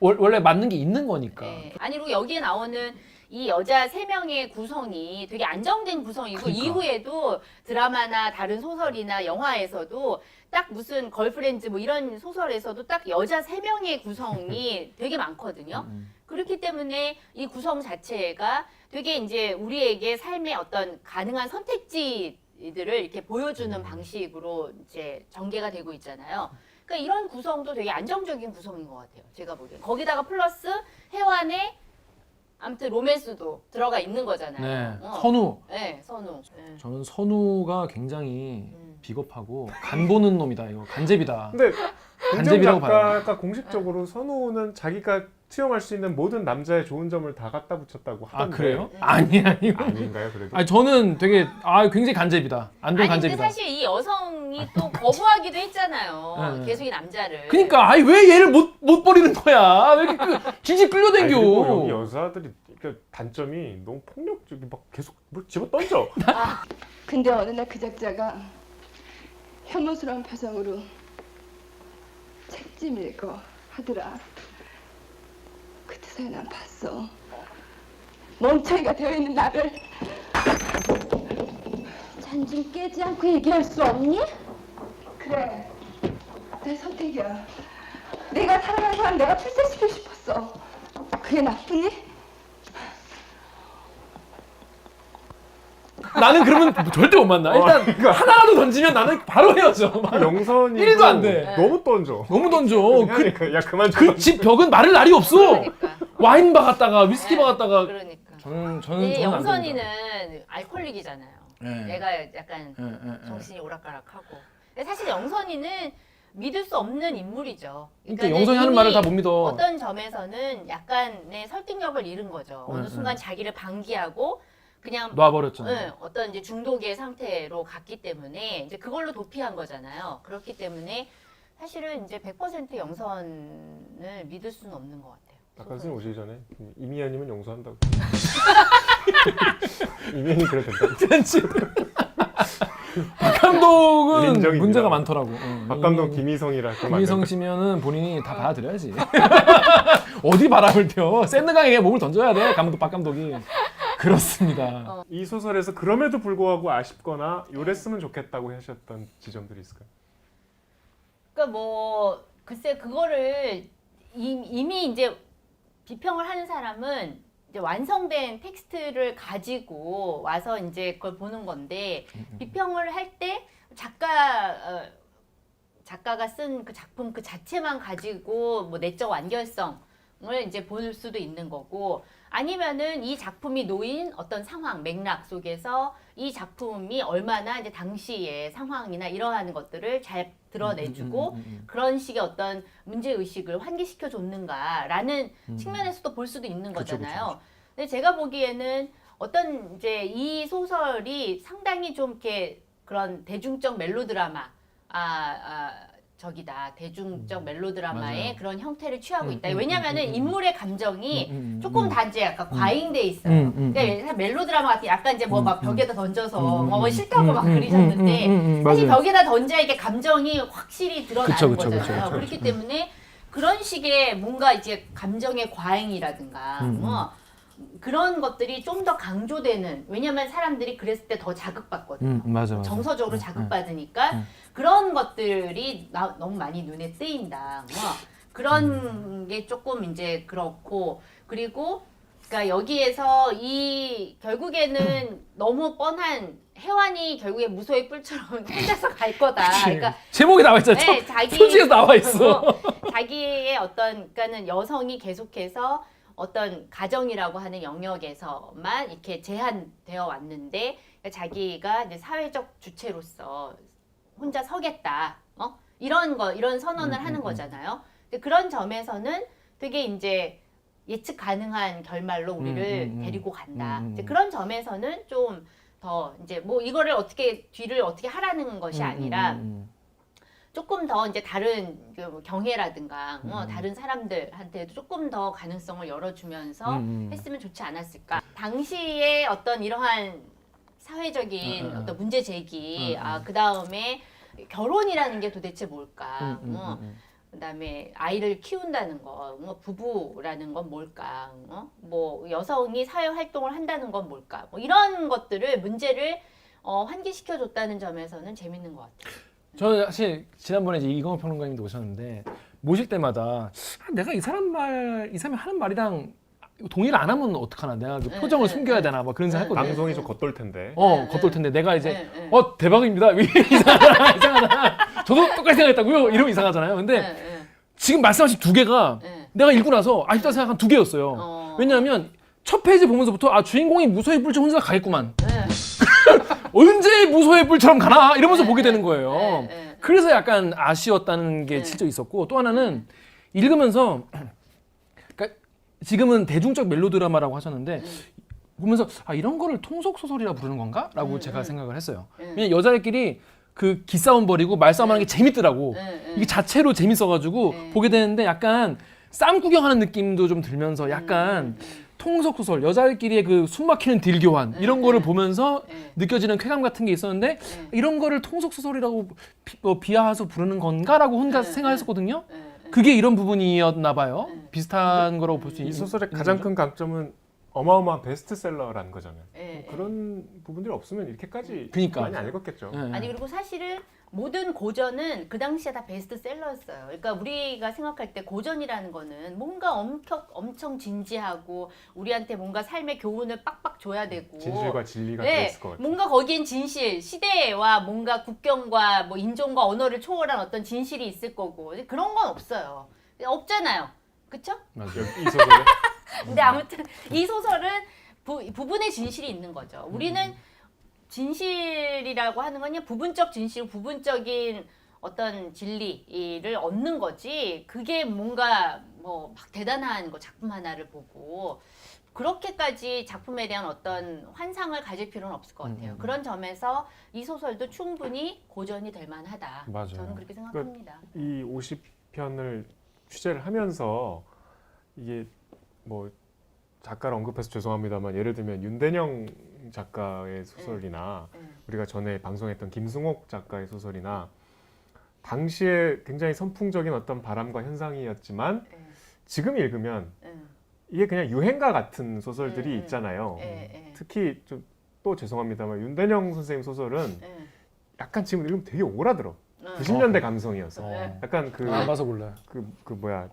원래 맞는 게 있는 거니까. 네. 아니 그리고 여기에 나오는 이 여자 3명의 구성이 되게 안정된 구성이고 그러니까. 이후에도 드라마나 다른 소설이나 영화에서도 딱 무슨 걸프렌즈 뭐 이런 소설에서도 딱 여자 3명의 구성이 되게 많거든요. 그렇기 때문에 이 구성 자체가 되게 이제 우리에게 삶의 어떤 가능한 선택지들을 이렇게 보여주는 방식으로 이제 전개가 되고 있잖아요. 그러니까 이런 구성도 되게 안정적인 구성인 것 같아요. 제가 보기엔. 거기다가 플러스 혜완의 아무튼 로맨스도 들어가 있는 거잖아요. 네. 선우. 네, 선우. 네. 저는 선우가 굉장히 비겁하고 간 보는 놈이다. 이거 간제비다. 근데 공정 간제비라고 작가가 공식적으로 선우는 자기가 투영할 수 있는 모든 남자의 좋은 점을 다 갖다 붙였다고 아 하던데. 그래요? 아니요. 아닌가요 그래도? 아니 저는 되게 굉장히 간제비다. 안동 아니 근데 간제비다. 사실 이 여성이 또 거부하기도 했잖아요. 네. 계속 이 남자를. 그러니까 왜 얘를 못 버리는 거야? 왜 이렇게 질질 끌려댕겨? 그리고 여기 여자들이 그 단점이 너무 폭력적이 막 계속 뭘 집어 던져. 근데 어느 날 그 작자가 혐오스러운 표정으로 책짐 읽어 하더라. 그때서야 난 봤어. 멍청이가 되어있는 나를. 잔 좀 깨지 않고 얘기할 수 없니? 그래, 내 선택이야. 내가 사랑하는 사람 내가 출세시키고 싶었어. 그게 나쁘니? 나는 그러면 절대 못 만나. 일단 그러니까. 하나라도 던지면 나는 바로 헤어져. 영선이 1도 안 돼. 너무 던져. 너무 던져. 야 그만 좀 그 집 벽은 말을 날이 없어. 그러니까. 와인 박았다가 위스키 박았다가 그러니까. 저는 이 안 됩니다. 영선이는 알코올릭이잖아요. 네. 얘가 약간 정신이 오락가락하고. 근데 사실 영선이는 믿을 수 없는 인물이죠. 그러니까 영선이 하는 말을 다 못 믿어. 어떤 점에서는 약간의 설득력을 잃은 거죠. 어느 순간 자기를 방기하고 그냥 놔버렸잖아. 네, 어떤 이제 중독의 상태로 갔기 때문에 이제 그걸로 도피한 거잖아요. 그렇기 때문에 사실은 이제 100% 영선을 믿을 수는 없는 것 같아요. 아까 선생님 오시기 전에 이미연이면 용서한다고. 이미연이 그래도 된다고. 그렇지. 박 감독은 인정입니다. 문제가 많더라고. 박 감독 김희성이라 그러면 안 김희성 된다. 씨면은 본인이 다 받아들여야지. 어디 바람을 펴? 샌드강에 몸을 던져야 돼. 박 감독이. 그렇습니다. 이 소설에서 그럼에도 불구하고 아쉽거나 요랬으면 좋겠다고 하셨던 지점들이 있을까요? 그러니까 뭐 글쎄 그거를 이미 이제 비평을 하는 사람은 이제 완성된 텍스트를 가지고 와서 이제 그걸 보는 건데 비평을 할 때 작가가 쓴 그 작품 그 자체만 가지고 뭐 내적 완결성을 이제 볼 수도 있는 거고 아니면은 이 작품이 놓인 어떤 상황 맥락 속에서 이 작품이 얼마나 이제 당시의 상황이나 이러한 것들을 잘 드러내주고 그런 식의 어떤 문제 의식을 환기시켜 줬는가라는 측면에서도 볼 수도 있는 그쵸, 거잖아요. 그쵸. 근데 제가 보기에는 어떤 이제 이 소설이 상당히 좀 이렇게 그런 대중적 멜로드라마 대중적 멜로드라마의 맞아요. 그런 형태를 취하고 있다. 왜냐면은 인물의 감정이 조금 음. 다 이제 약간 과잉돼 있어요. 그러니까 멜로드라마 같은 약간 이제 뭐 막 벽에다 던져서 뭐 싫다고 막 그러셨는데 사실 맞아요. 벽에다 던져야 이게 감정이 확실히 드러나는 그쵸, 그쵸, 거잖아요. 그쵸. 그렇기 때문에 그런 식의 뭔가 이제 감정의 과잉이라든가 뭐 그런 것들이 좀 더 강조되는, 왜냐면 사람들이 그랬을 때 더 자극받거든요. 맞아. 정서적으로 자극받으니까 그런 것들이 너무 많이 눈에 뜨인다. 뭐 그런 게 조금 이제 그렇고, 그리고 그러니까 여기에서 이 결국에는 너무 뻔한, 혜완이 결국에 무소의 뿔처럼 혼자서 갈 거다. 그러니까 제목이 나와 있잖아. 네, 자기 표지에서 나와 있어. 자기의 어떤, 그러니까는 여성이 계속해서 어떤 가정이라고 하는 영역에서만 이렇게 제한되어 왔는데, 그러니까 자기가 이제 사회적 주체로서 혼자 서겠다, 이런 선언을 하는 거잖아요. 근데 그런 점에서는 되게 이제 예측 가능한 결말로 우리를 데리고 간다. 이제 그런 점에서는 좀 더 이제 뭐 이거를 어떻게 뒤를 어떻게 하라는 것이 아니라 조금 더 이제 다른 그 경애라든가 다른 사람들한테도 조금 더 가능성을 열어주면서 했으면 좋지 않았을까. 당시에 어떤 이러한 사회적인 어떤 문제 제기, 그 다음에 결혼이라는 게 도대체 뭘까, 그다음에 아이를 키운다는 거, 뭐 부부라는 건 뭘까, 뭐 여성이 사회 활동을 한다는 건 뭘까, 뭐 이런 것들을 문제를 환기시켜줬다는 점에서는 재밌는 것 같아요. 저는 사실 지난번에 이제 이광호 평론가님도 오셨는데 모실 때마다 내가 이 사람이 하는 말이랑 동의를 안 하면 어떡하나, 내가 그 표정을 숨겨야 되나 막 그런 생각 했거든요. 방송이 좀 겉돌 텐데. 겉돌 텐데 내가 이제 대박입니다. 이상하다. 저도 똑같이 생각했다고요. 이러면 이상하잖아요. 근데 지금 말씀하신 두 개가 내가 읽고 나서 아쉽다 생각한 두 개였어요. 왜냐하면 첫 페이지 보면서부터 주인공이 무소의 뿔처럼 혼자 가겠구만. 언제 무소의 뿔처럼 가나 이러면서 보게 되는 거예요. 그래서 약간 아쉬웠다는 게 실제 있었고, 또 하나는 읽으면서 그러니까 지금은 대중적 멜로드라마라고 하셨는데 보면서 이런 거를 통속 소설이라 부르는 건가? 라고 제가 생각을 했어요. 왜냐면 여자들끼리 그 기싸움 벌이고 말싸움하는 게 재밌더라고. 이게 자체로 재밌어가지고 보게 되는데 약간 쌈 구경하는 느낌도 좀 들면서 약간 통속 소설, 여자들끼리의 그 숨막히는 딜교환 이런 거를 보면서 느껴지는 쾌감 같은 게 있었는데 이런 거를 통속 소설이라고 비하해서 부르는 건가라고 혼자 생각했었거든요. 그게 이런 부분이었나 봐요. 비슷한 거라고 볼 수 이 있는 소설의 거죠? 가장 큰 강점은 어마어마한 베스트셀러라는 거잖아요. 네, 그런 부분들이 없으면 이렇게까지 그러니까. 많이 안 읽었겠죠. 아니 그리고 사실은 모든 고전은 그 당시에 다 베스트셀러였어요. 그러니까 우리가 생각할 때 고전이라는 거는 뭔가 엄청 진지하고 우리한테 뭔가 삶의 교훈을 빡빡 줘야 되고, 진실과 진리가 네, 들어있을 것 같아요. 뭔가 거기엔 진실, 시대와 뭔가 국경과 뭐 인종과 언어를 초월한 어떤 진실이 있을 거고, 그런 건 없어요. 없잖아요. 그쵸? 이 소설에 근데 아무튼 이 소설은 부분의 진실이 있는 거죠. 우리는 진실이라고 하는 건 그냥 부분적 진실, 부분적인 어떤 진리를 얻는 거지, 그게 뭔가 뭐 막 대단한 거 작품 하나를 보고 그렇게까지 작품에 대한 어떤 환상을 가질 필요는 없을 것 같아요. 그런 점에서 이 소설도 충분히 고전이 될 만하다. 맞아요. 저는 그렇게 생각합니다. 이 50편을 취재를 하면서 이게 뭐 작가를 언급해서 죄송합니다만, 예를 들면 윤대영 작가의 소설이나 우리가 전에 방송했던 김승옥 작가의 소설이나 당시에 굉장히 선풍적인 어떤 바람과 현상이었지만 지금 읽으면 이게 그냥 유행가 같은 소설들이 있잖아요. 특히 좀 또 죄송합니다만 윤대영 선생님 소설은 약간 지금 읽으면 되게 오라들어. 90년대 감성이어서 약간 안 봐서 몰라요. 그 뭐야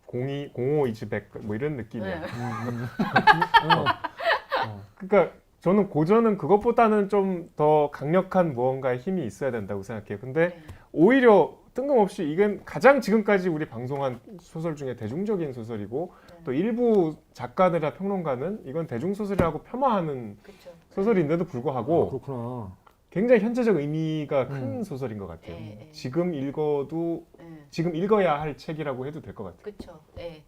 05 이즈백 뭐 이런 느낌이야. 그러니까 저는 고전은 그것보다는 좀 더 강력한 무언가의 힘이 있어야 된다고 생각해요. 근데 오히려 뜬금없이 이건 가장 지금까지 우리 방송한 소설 중에 대중적인 소설이고 또 일부 작가들이나 평론가는 이건 대중소설이라고 폄하하는 그쵸. 소설인데도 불구하고 그렇구나. 굉장히 현재적 의미가 큰 소설인 것 같아요. 지금 읽어도 지금 읽어야 할 책이라고 해도 될 것 같아요. 그렇죠. 네,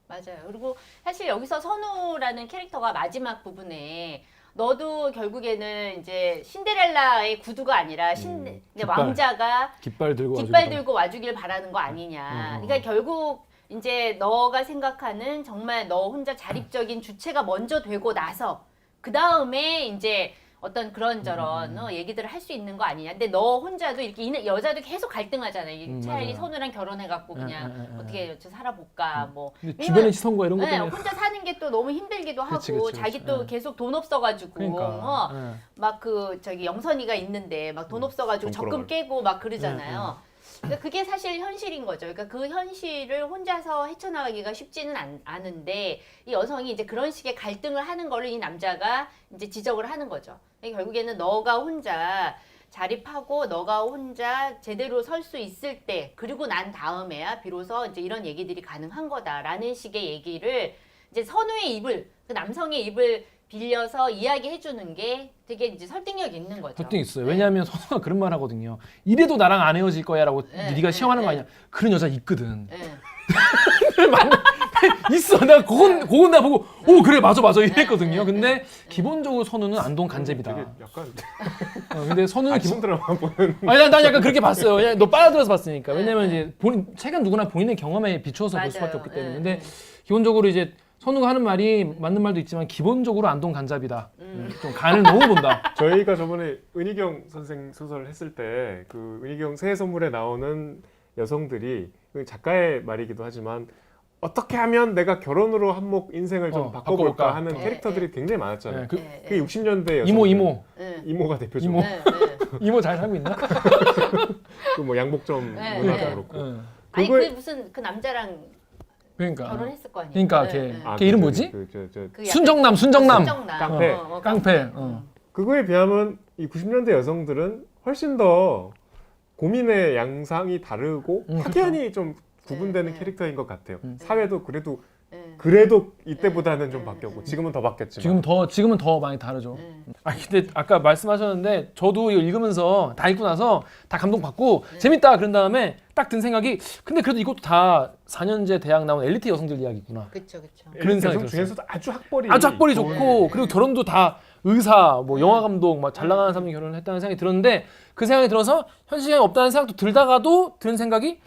맞아요. 그리고 사실 여기서 선우라는 캐릭터가 마지막 부분에 너도 결국에는 이제 신데렐라의 구두가 아니라 이제 깃발. 왕자가 깃발 들고 깃발 들고 와주길 바라는 거 아니냐. 그러니까 결국 이제 너가 생각하는 정말 너 혼자 자립적인 주체가 먼저 되고 나서 그 다음에 이제 어떤 그런저런 얘기들을 할 수 있는 거 아니냐. 근데 너 혼자도 이렇게 여자도 계속 갈등하잖아. 차라리 맞아요. 선우랑 결혼해갖고 그냥 어떻게 살아볼까. 뭐. 근데 주변의 시선과 이런 것 네, 때문에 혼자 사는 게 또 너무 힘들기도 하고 그치, 그치, 자기 그치. 또 네. 계속 돈 없어가지고 그러니까. 네. 막 그 저기 영선이가 있는데 막 돈 없어가지고 적금 돈벌어가지고. 깨고 막 그러잖아요. 그러니까 그게 사실 현실인 거죠. 그러니까 그 현실을 혼자서 헤쳐나가기가 쉽지는 않은데 이 여성이 이제 그런 식의 갈등을 하는 거를 이 남자가 이제 지적을 하는 거죠. 그러니까 결국에는 너가 혼자 자립하고 너가 혼자 제대로 설 수 있을 때 그리고 난 다음에야 비로소 이제 이런 얘기들이 가능한 거다라는 식의 얘기를 이제 선우의 입을 그 남성의 입을 빌려서 이야기해 주는 게 되게 이제 설득력 있는 거죠. 보통 있어요. 왜냐하면 선우가 그런 말 하거든요. 이래도 나랑 안 헤어질 거야라고 네가 시험하는 거 아니야. 그런 여자 있거든. 네. 있어. 내가 그건 나 보고 오 그래 맞아 이랬거든요. 근데 기본적으로 선우는 안동 간접이다. 되게 약간 근데 선우는 아침 드라마 보는 아니 난 약간 그렇게 봤어요. 왜냐면 너 빨아들여서 봤으니까. 왜냐면 이제 책은 누구나 본인의 경험에 비추어서 볼 수밖에 맞아요. 없기 때문에. 근데 기본적으로 이제 선우가 하는 말이 맞는 말도 있지만 기본적으로 안동 간잡이다. 좀 간을 너무 본다. 저희가 저번에 은희경 선생 소설을 했을 때 그 은희경 새해 선물에 나오는 여성들이 그 작가의 말이기도 하지만 어떻게 하면 내가 결혼으로 한몫 인생을 좀 바꿔볼까 바꿔볼까. 하는 캐릭터들이 굉장히 많았잖아요. 네, 그 그게 60년대 여성 이모가 대표죠. 이모. 이모 잘 살고 있나? 그 뭐 양복점 네, 문화도 네. 그렇고. 아니 그거에- 그 무슨 그 남자랑 그러니까. 결혼했을 거 아니에요. 그러니까 걔 이름 뭐지? 그 그 약간 순정남. 깡패. 깡패. 그거에 비하면 이 90년대 여성들은 훨씬 더 고민의 양상이 다르고 확연히 좀 구분되는 네. 캐릭터인 것 같아요. 사회도 그래도 네. 이때보다는 좀 바뀌었고 지금은 더 바뀌었지만 지금은 더 많이 다르죠. 근데 아까 말씀하셨는데 저도 이거 읽으면서 다 읽고 나서 다 감동받고 재밌다 그런 다음에 딱 든 생각이 근데 그래도 이것도 다 4년제 대학 나온 엘리트 여성들 이야기구나. 그렇죠. 그런 생각이 여성 들었어요. 중에서도 아주 학벌이 좋고 그리고 결혼도 다 의사, 뭐 영화 감독, 막 잘 나가는 사람이 결혼을 했다는 생각이 들었는데 그 생각이 들어서 현실에 없다는 생각도 들다가도 드는 생각이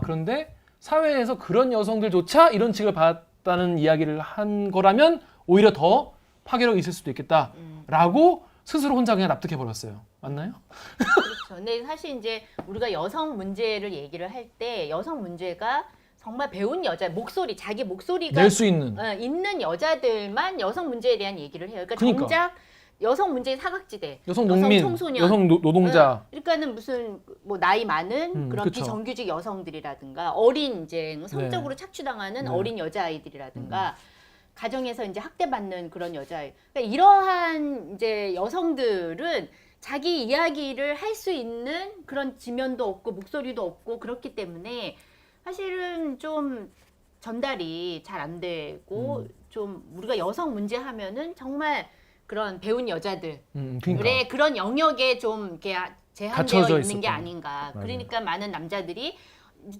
그런데 사회에서 그런 여성들조차 이런 취급을 받았다는 이야기를 한 거라면 오히려 더 파괴력이 있을 수도 있겠다라고 스스로 혼자 그냥 납득해 버렸어요. 맞나요? 그렇죠. 근데 사실 이제 우리가 여성 문제를 얘기를 할 때 여성 문제가 정말 배운 여자 목소리 자기 목소리가 낼 수 있는. 있는 여자들만 여성 문제에 대한 얘기를 해요. 그러니까 그러니까. 정작 여성 문제의 사각지대, 여성 농민, 청소년, 여성 노동자. 그러니까는 무슨 뭐 나이 많은 그런 그쵸. 비정규직 여성들이라든가 어린 이제 성적으로 착취당하는 네. 어린 여자아이들이라든가 가정에서 이제 학대받는 그런 여자아이. 그러니까 이러한 이제 여성들은 자기 이야기를 할 수 있는 그런 지면도 없고 목소리도 없고 그렇기 때문에 사실은 좀 전달이 잘 안 되고 좀 우리가 여성 문제 하면은 정말 그런 배운 여자들 그러니까. 그런 영역에 좀 이렇게 제한되어 갇혀져 있는 게 있었던. 아닌가. 맞아요. 그러니까 많은 남자들이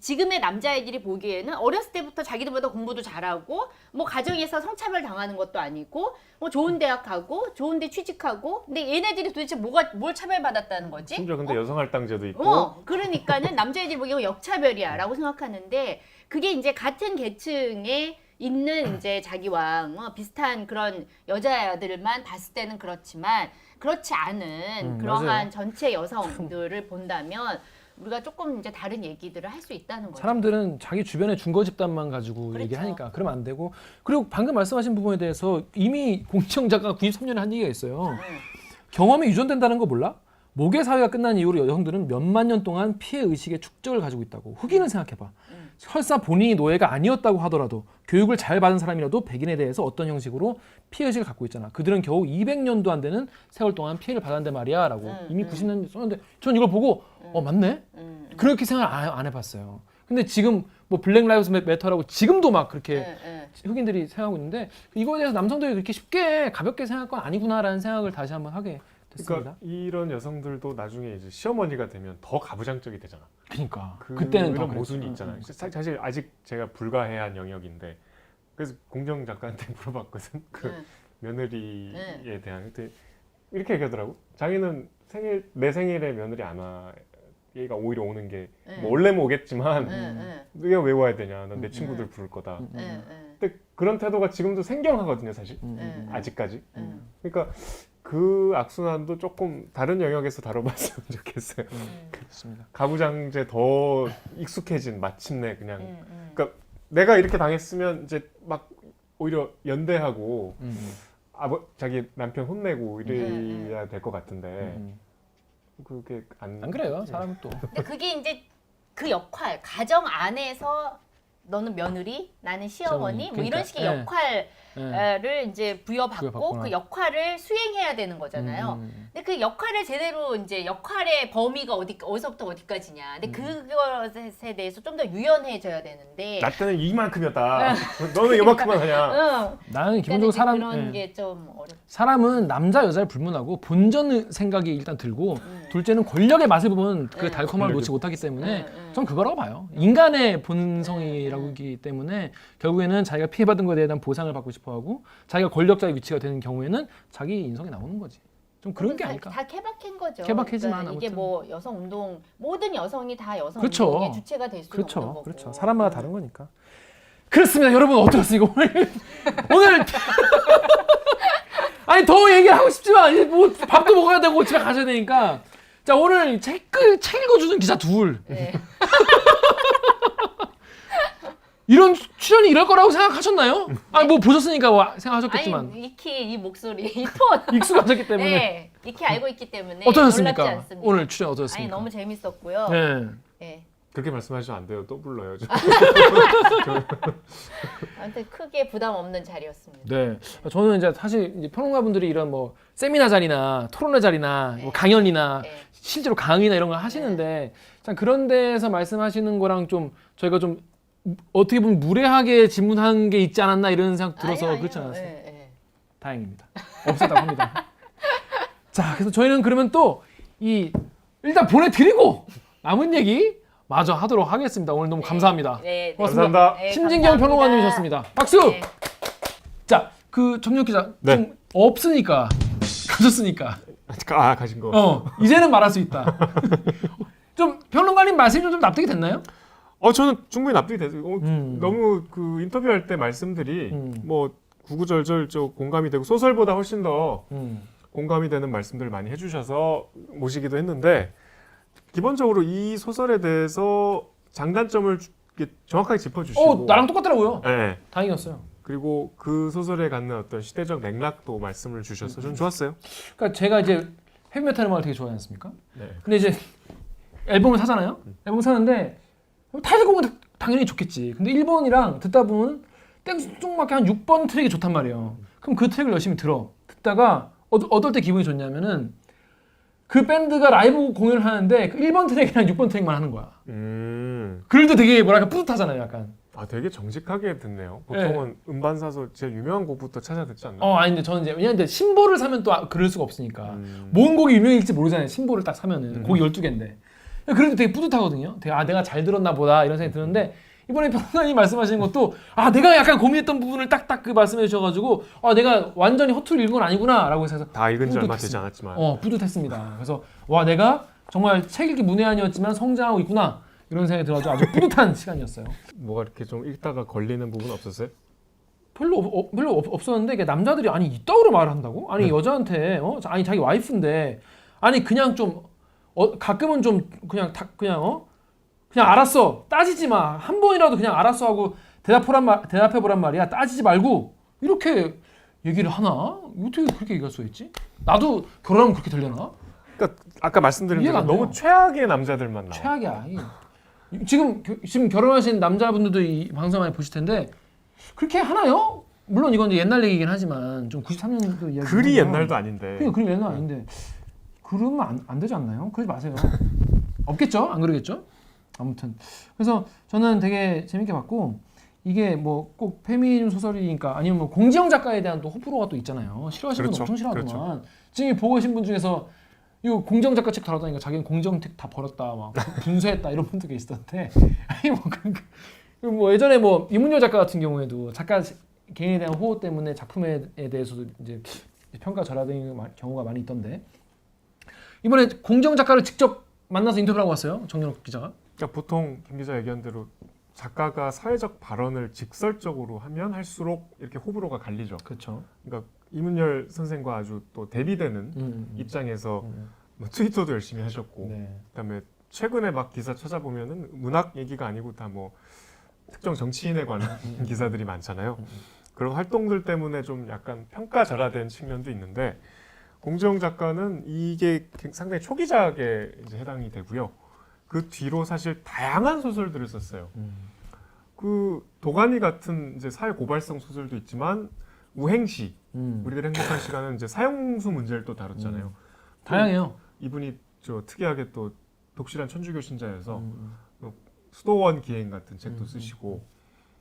지금의 남자애들이 보기에는 어렸을 때부터 자기들보다 공부도 잘하고 뭐 가정에서 성차별 당하는 것도 아니고 뭐 좋은 대학 가고 좋은 데 취직하고 근데 얘네들이 도대체 뭘 차별받았다는 거지? 심지어 근데 여성할당제도 있고 그러니까는 남자애들이 보기에 역차별이야라고 생각하는데 그게 이제 같은 계층에 있는 이제 자기와 비슷한 그런 여자들만 봤을 때는 그렇지만 그렇지 않은 그러한 맞아요. 전체 여성들을 본다면 우리가 조금 이제 다른 얘기들을 할 수 있다는 거죠. 사람들은 자기 주변의 중거 집단만 가지고 그렇죠. 얘기하니까 그러면 안 되고 그리고 방금 말씀하신 부분에 대해서 이미 공지영 작가가 93년에 한 얘기가 있어요. 경험이 유전된다는 거 몰라? 모계 사회가 끝난 이후로 여성들은 몇만 년 동안 피해 의식의 축적을 가지고 있다고. 흑인은 생각해봐. 설사 본인이 노예가 아니었다고 하더라도 교육을 잘 받은 사람이라도 백인에 대해서 어떤 형식으로 피해 의식을 갖고 있잖아. 그들은 겨우 200년도 안 되는 세월 동안 피해를 받았는데 말이야 라고 이미 90년 썼는데 전 이걸 보고 맞네? 그렇게 생각 안 해봤어요. 근데 지금 뭐 블랙 라이브스 매터라고 지금도 막 그렇게 흑인들이 생각하고 있는데 이거에 대해서 남성들이 그렇게 쉽게 가볍게 생각할 건 아니구나라는 생각을 다시 한번 하게 됐습니다. 그러니까 이런 여성들도 나중에 이제 시어머니가 되면 더 가부장적이 되잖아. 그러니까 그런 그때는 더 모순이 그랬죠. 있잖아요. 사실 아직 제가 불가해한 영역인데 그래서 공정 작가한테 물어봤거든. 며느리에 대한 그때 이렇게 얘기하더라고. 자기는 내 생일에 며느리 안 와. 얘가 오히려 오는 게 뭐 원래 오겠지만 네가 왜 와야 되냐. 난 내 친구들 부를 거다. 근데 그런 태도가 지금도 생경하거든요, 사실. 아직까지. 그러니까 그 악순환도 조금 다른 영역에서 다뤄봤으면 좋겠어요. 그렇습니다. 가부장제 더 익숙해진 마침내 그냥. 그러니까 내가 이렇게 당했으면 이제 막 오히려 연대하고 자기 남편 혼내고 이래야 될 것 같은데 그게 안 그래요. 사람은 또. 근데 그게 이제 그 역할, 가정 안에서 너는 며느리, 나는 시어머니, 뭐 이런 그러니까, 식의 예. 역할을 이제 부여받고 부여받구나. 그 역할을 수행해야 되는 거잖아요. 근데 그 역할을 제대로 이제 역할의 범위가 어디서부터 어디까지냐. 근데 그것에 대해서 좀 더 유연해져야 되는데. 나 때는 이만큼이었다. 너는 이만큼만 하냐. 응. 나는 기본적으로 사람 그런 게 좀 사람은 남자 여자를 불문하고 본전 생각이 일단 들고 둘째는 권력의 맛을 보면 그 달콤함을 놓지 못하기 때문에 전 그거라고 봐요. 인간의 본성이라고 하기 때문에 결국에는 자기가 피해받은 것에 대한 보상을 받고 싶어하고 자기가 권력자의 위치가 되는 경우에는 자기 인성이 나오는 거지. 좀 그런 게 아닐까. 다 케바케인 거죠. 케바케지만 그러니까 이게 아무튼. 뭐 여성 운동 모든 여성이 다 여성 그렇죠. 운동의 주체가 될 수는 없는 그렇죠. 거고. 그렇죠. 사람마다 다른 거니까. 그렇습니다. 여러분 어떠셨습니까? 오늘 아니 더 얘기를 하고 싶지만 이제 뭐 밥도 먹어야 되고 집에 가셔야 되니까 자 오늘 책 읽어주는 기자 둘 네. 이런 출연이 이럴 거라고 생각하셨나요? 아니 뭐 보셨으니까 뭐 생각하셨겠지만 아니 익히 이 목소리, 이 톤. 익숙하셨기 때문에 네, 익히 알고 있기 때문에 어떠셨습니까? 놀랍지 않습니다. 오늘 출연 어떠셨습니까? 아니 너무 재밌었고요. 네. 네. 그렇게 말씀하시면 안 돼요. 또 불러요. 아무튼 크게 부담 없는 자리였습니다. 네. 저는 이제 사실 이제 평론가분들이 이런 뭐 세미나 자리나 토론회 자리나 뭐 강연이나 네. 실제로 강의나 이런 걸 하시는데 참 그런 데서 말씀하시는 거랑 좀 저희가 좀 어떻게 보면 무례하게 질문한 게 있지 않았나 이런 생각 들어서 아니요, 그렇지 아니요. 않았어요. 네, 네. 다행입니다. 없었다고 합니다. 자, 그래서 저희는 그러면 또 이 일단 보내드리고 남은 얘기 마저 하도록 하겠습니다. 오늘 너무 감사합니다. 네, 네. 고맙습니다. 감사합니다. 네, 심진경 감사합니다. 평론가님이셨습니다. 박수! 네. 자, 그 정력 기자 네. 좀 없으니까 가셨으니까 가신 거. 이제는 말할 수 있다. 좀 평론가님 말씀이 좀 납득이 됐나요? 저는 충분히 납득이 됐어요. 너무 그 인터뷰할 때 말씀들이 뭐 구구절절 공감이 되고 소설보다 훨씬 더 공감이 되는 말씀들을 많이 해주셔서 모시기도 했는데 기본적으로 이 소설에 대해서 장단점을 정확하게 짚어주시고 나랑 똑같더라고요. 네. 다행이었어요. 그리고 그 소설에 갖는 어떤 시대적 맥락도 말씀을 주셔서 좀 좋았어요. 그러니까 제가 이제 헤비메탈 음악을 되게 좋아하지 않습니까? 네. 근데 이제 앨범을 사잖아요. 앨범 사는데 타이틀곡은 당연히 좋겠지. 근데 1번이랑 듣다 보면 땡뚱맞게 한 6번 트랙이 좋단 말이에요. 그럼 그 트랙을 열심히 들어. 듣다가 어떨 때 기분이 좋냐면은 그 밴드가 라이브 공연을 하는데 그 1번 트랙이랑 6번 트랙만 하는 거야. 그럴 때 되게 뭐랄까 뿌듯하잖아요, 약간. 되게 정직하게 듣네요. 보통은 음반 사서 제일 유명한 곡부터 찾아 듣지 않나요? 아니 근데 저는 이제 왜냐면 신보를 사면 또 그럴 수가 없으니까. 뭔 곡이 유명할지 모르잖아요. 신보를 딱 사면은. 곡이 12개인데. 그래도 되게 뿌듯하거든요. 내가 잘 들었나 보다 이런 생각이 드는데 이번에 평론가님 말씀하시는 것도 내가 약간 고민했던 부분을 딱딱 그 말씀해 주셔가지고 내가 완전히 허투루 읽은 건 아니구나라고 해서 다 읽은 지 얼마 되지 뿌듯했습니다. 않았지만 뿌듯했습니다. 그래서 내가 정말 책 읽기 문외한이었지만 성장하고 있구나 이런 생각이 들어가지고 아주 뿌듯한 시간이었어요. 뭐가 이렇게 좀 읽다가 걸리는 부분 없었어요? 별로 없었는데 이게 남자들이 아니 이따구로 말을 한다고? 아니 여자한테 아니 자기 와이프인데 아니 그냥 좀 가끔은 좀 그냥 알았어 따지지 마 한 번이라도 그냥 알았어 하고 대답해 보란 말이야. 따지지 말고 이렇게 얘기를 하나? 어떻게 그렇게 얘기할 수 있지? 나도 결혼하면 그렇게 되려나? 그러니까 아까 말씀드린 이해가 대로 안 너무 돼요. 최악의 남자들만 나와. 최악이야. 지금 결혼하신 남자분들도 이 방송 많이 보실 텐데 그렇게 하나요? 물론 이건 이제 옛날 얘기긴 하지만 좀 93년도 이야기. 그리 옛날도 아닌데. 그리 옛날 아닌데 그러면 안 되지 않나요? 그러지 마세요. 없겠죠? 안 그러겠죠? 아무튼 그래서 저는 되게 재밌게 봤고 이게 뭐 꼭 페미니즘 소설이니까 아니면 뭐 공지영 작가에 대한 또 호불호가 또 있잖아요. 싫어하시는 분 그렇죠. 엄청 싫어하더만. 그렇죠. 지금 보고 계신 분 중에서 이거 공지영 작가 책 다뤘다니까 자기는 공지영 책 다 버렸다 막 분쇄했다 이런 분도 계시던데 아니 뭐 예전에 뭐 이문열 작가 같은 경우에도 작가 개인에 대한 호호 때문에 작품에 대해서도 이제 평가 절하되는 경우가 많이 있던데 이번에 공정 작가를 직접 만나서 인터뷰를 하고 왔어요. 정연욱 기자가. 그러니까 보통 김 기자 얘기한 대로 작가가 사회적 발언을 직설적으로 하면 할수록 이렇게 호불호가 갈리죠. 그렇죠. 그러니까 이문열 선생과 아주 또 대비되는 입장에서 뭐 트위터도 열심히 하셨고, 네. 그다음에 최근에 막 기사 찾아보면은 문학 얘기가 아니고 다 뭐 특정 정치인에 관한 기사들이 많잖아요. 그런 활동들 때문에 좀 약간 평가절하된 측면도 있는데 공정 작가는 이게 상당히 초기작에 이제 해당이 되고요. 그 뒤로 사실 다양한 소설들을 썼어요. 그 도가니 같은 이제 사회 고발성 소설도 있지만 우행시, 우리들 행복한 시간은 이제 사형수 문제를 또 다뤘잖아요. 다양해요. 이분이 저 특이하게 또 독실한 천주교 신자여서 수도원 기행 같은 책도 쓰시고,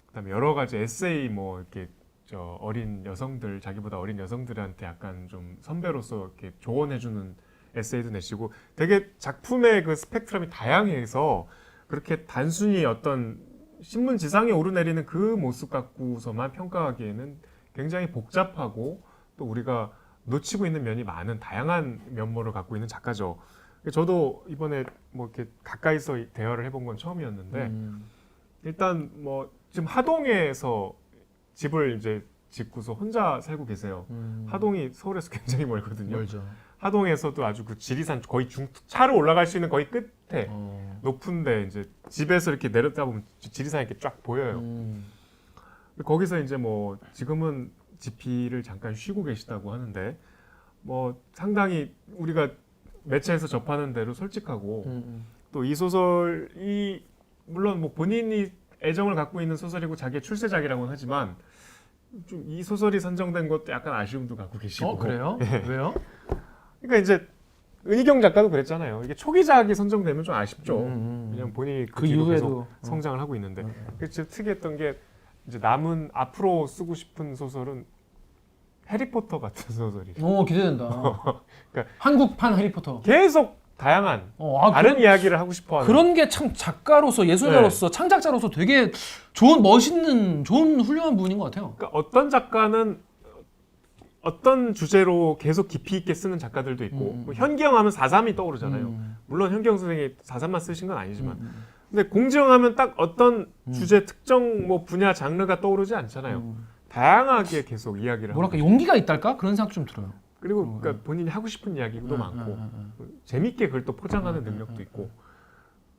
그다음에 여러 가지 에세이 뭐 이렇게 저 어린 여성들, 자기보다 어린 여성들한테 약간 좀 선배로서 이렇게 조언해주는 에세이도 내시고, 되게 작품의 그 스펙트럼이 다양해서 그렇게 단순히 어떤 신문 지상에 오르내리는 그 모습 갖고서만 평가하기에는 굉장히 복잡하고 또 우리가 놓치고 있는 면이 많은 다양한 면모를 갖고 있는 작가죠. 저도 이번에 뭐 이렇게 가까이서 대화를 해본 건 처음이었는데 일단 뭐 지금 하동에서 집을 이제 짓고서 혼자 살고 계세요. 하동이 서울에서 굉장히 멀거든요. 멀죠. 하동에서도 아주 그 지리산 거의 차로 올라갈 수 있는 거의 끝에 높은데 이제 집에서 이렇게 내렸다 보면 지리산이 이렇게 쫙 보여요. 거기서 이제 뭐 지금은 집필을 잠깐 쉬고 계시다고 하는데 뭐 상당히 우리가 매체에서 접하는 대로 솔직하고 또 이 소설이 물론 뭐 본인이 애정을 갖고 있는 소설이고 자기의 출세작이라고는 하지만 좀 이 소설이 선정된 것도 약간 아쉬움도 갖고 계시고. 그래요? 예. 왜요? 그러니까 이제 은희경 작가도 그랬잖아요. 이게 초기작이 선정되면 좀 아쉽죠. 왜냐면 본인이 그 뒤로 이후에도 계속 성장을 하고 있는데. 그래서 특이했던 게 이제 남은 앞으로 쓰고 싶은 소설은 해리포터 같은 소설이에요. 기대된다. 그러니까 한국판 해리포터. 계속 다양한 다른 그런, 이야기를 하고 싶어하는. 그런 게 참 작가로서 예술가로서 창작자로서 되게 좋은 멋있는 좋은 훌륭한 분인 것 같아요. 그러니까 어떤 작가는 어떤 주제로 계속 깊이 있게 쓰는 작가들도 있고 뭐 현기영하면 4.3이 떠오르잖아요. 물론 현기영 선생이 4.3만 쓰신 건 아니지만 근데 공지영하면 딱 어떤 주제 특정 뭐 분야 장르가 떠오르지 않잖아요. 다양하게 계속 이야기를 뭐랄까 하고 용기가 있달까? 그런 생각 좀 들어요. 그리고 그러니까 본인이 하고 싶은 이야기도 많고 재밌게 그걸 또 포장하는 능력도 있고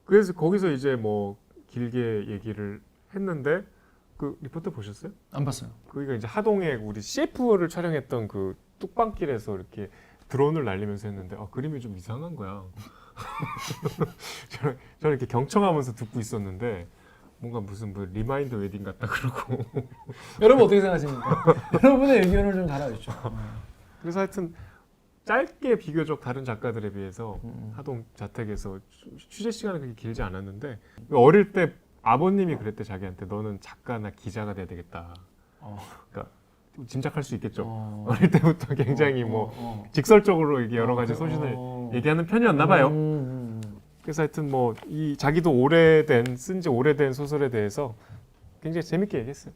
그래서 거기서 이제 뭐 길게 얘기를 했는데 그 리포트 보셨어요? 안 봤어요. 거기가 이제 하동에 우리 CF를 촬영했던 그 뚝방길에서 이렇게 드론을 날리면서 했는데 그림이 좀 이상한 거야. 저는 이렇게 경청하면서 듣고 있었는데 뭔가 무슨 뭐 리마인드 웨딩 같다 그러고. 여러분 어떻게 생각하십니까? 여러분의 의견을 좀 달아주시죠. 그래서 하여튼 짧게 비교적 다른 작가들에 비해서 하동 자택에서 취재 시간은 그렇게 길지 않았는데 어릴 때 아버님이 그랬대 자기한테 너는 작가나 기자가 돼야 되겠다. 그러니까 짐작할 수 있겠죠. 어릴 때부터 굉장히 직설적으로 이게 여러 가지 소신을 얘기하는 편이었나 봐요. 그래서 하여튼 뭐 이 자기도 쓴지 오래된 소설에 대해서 굉장히 재밌게 얘기했어요.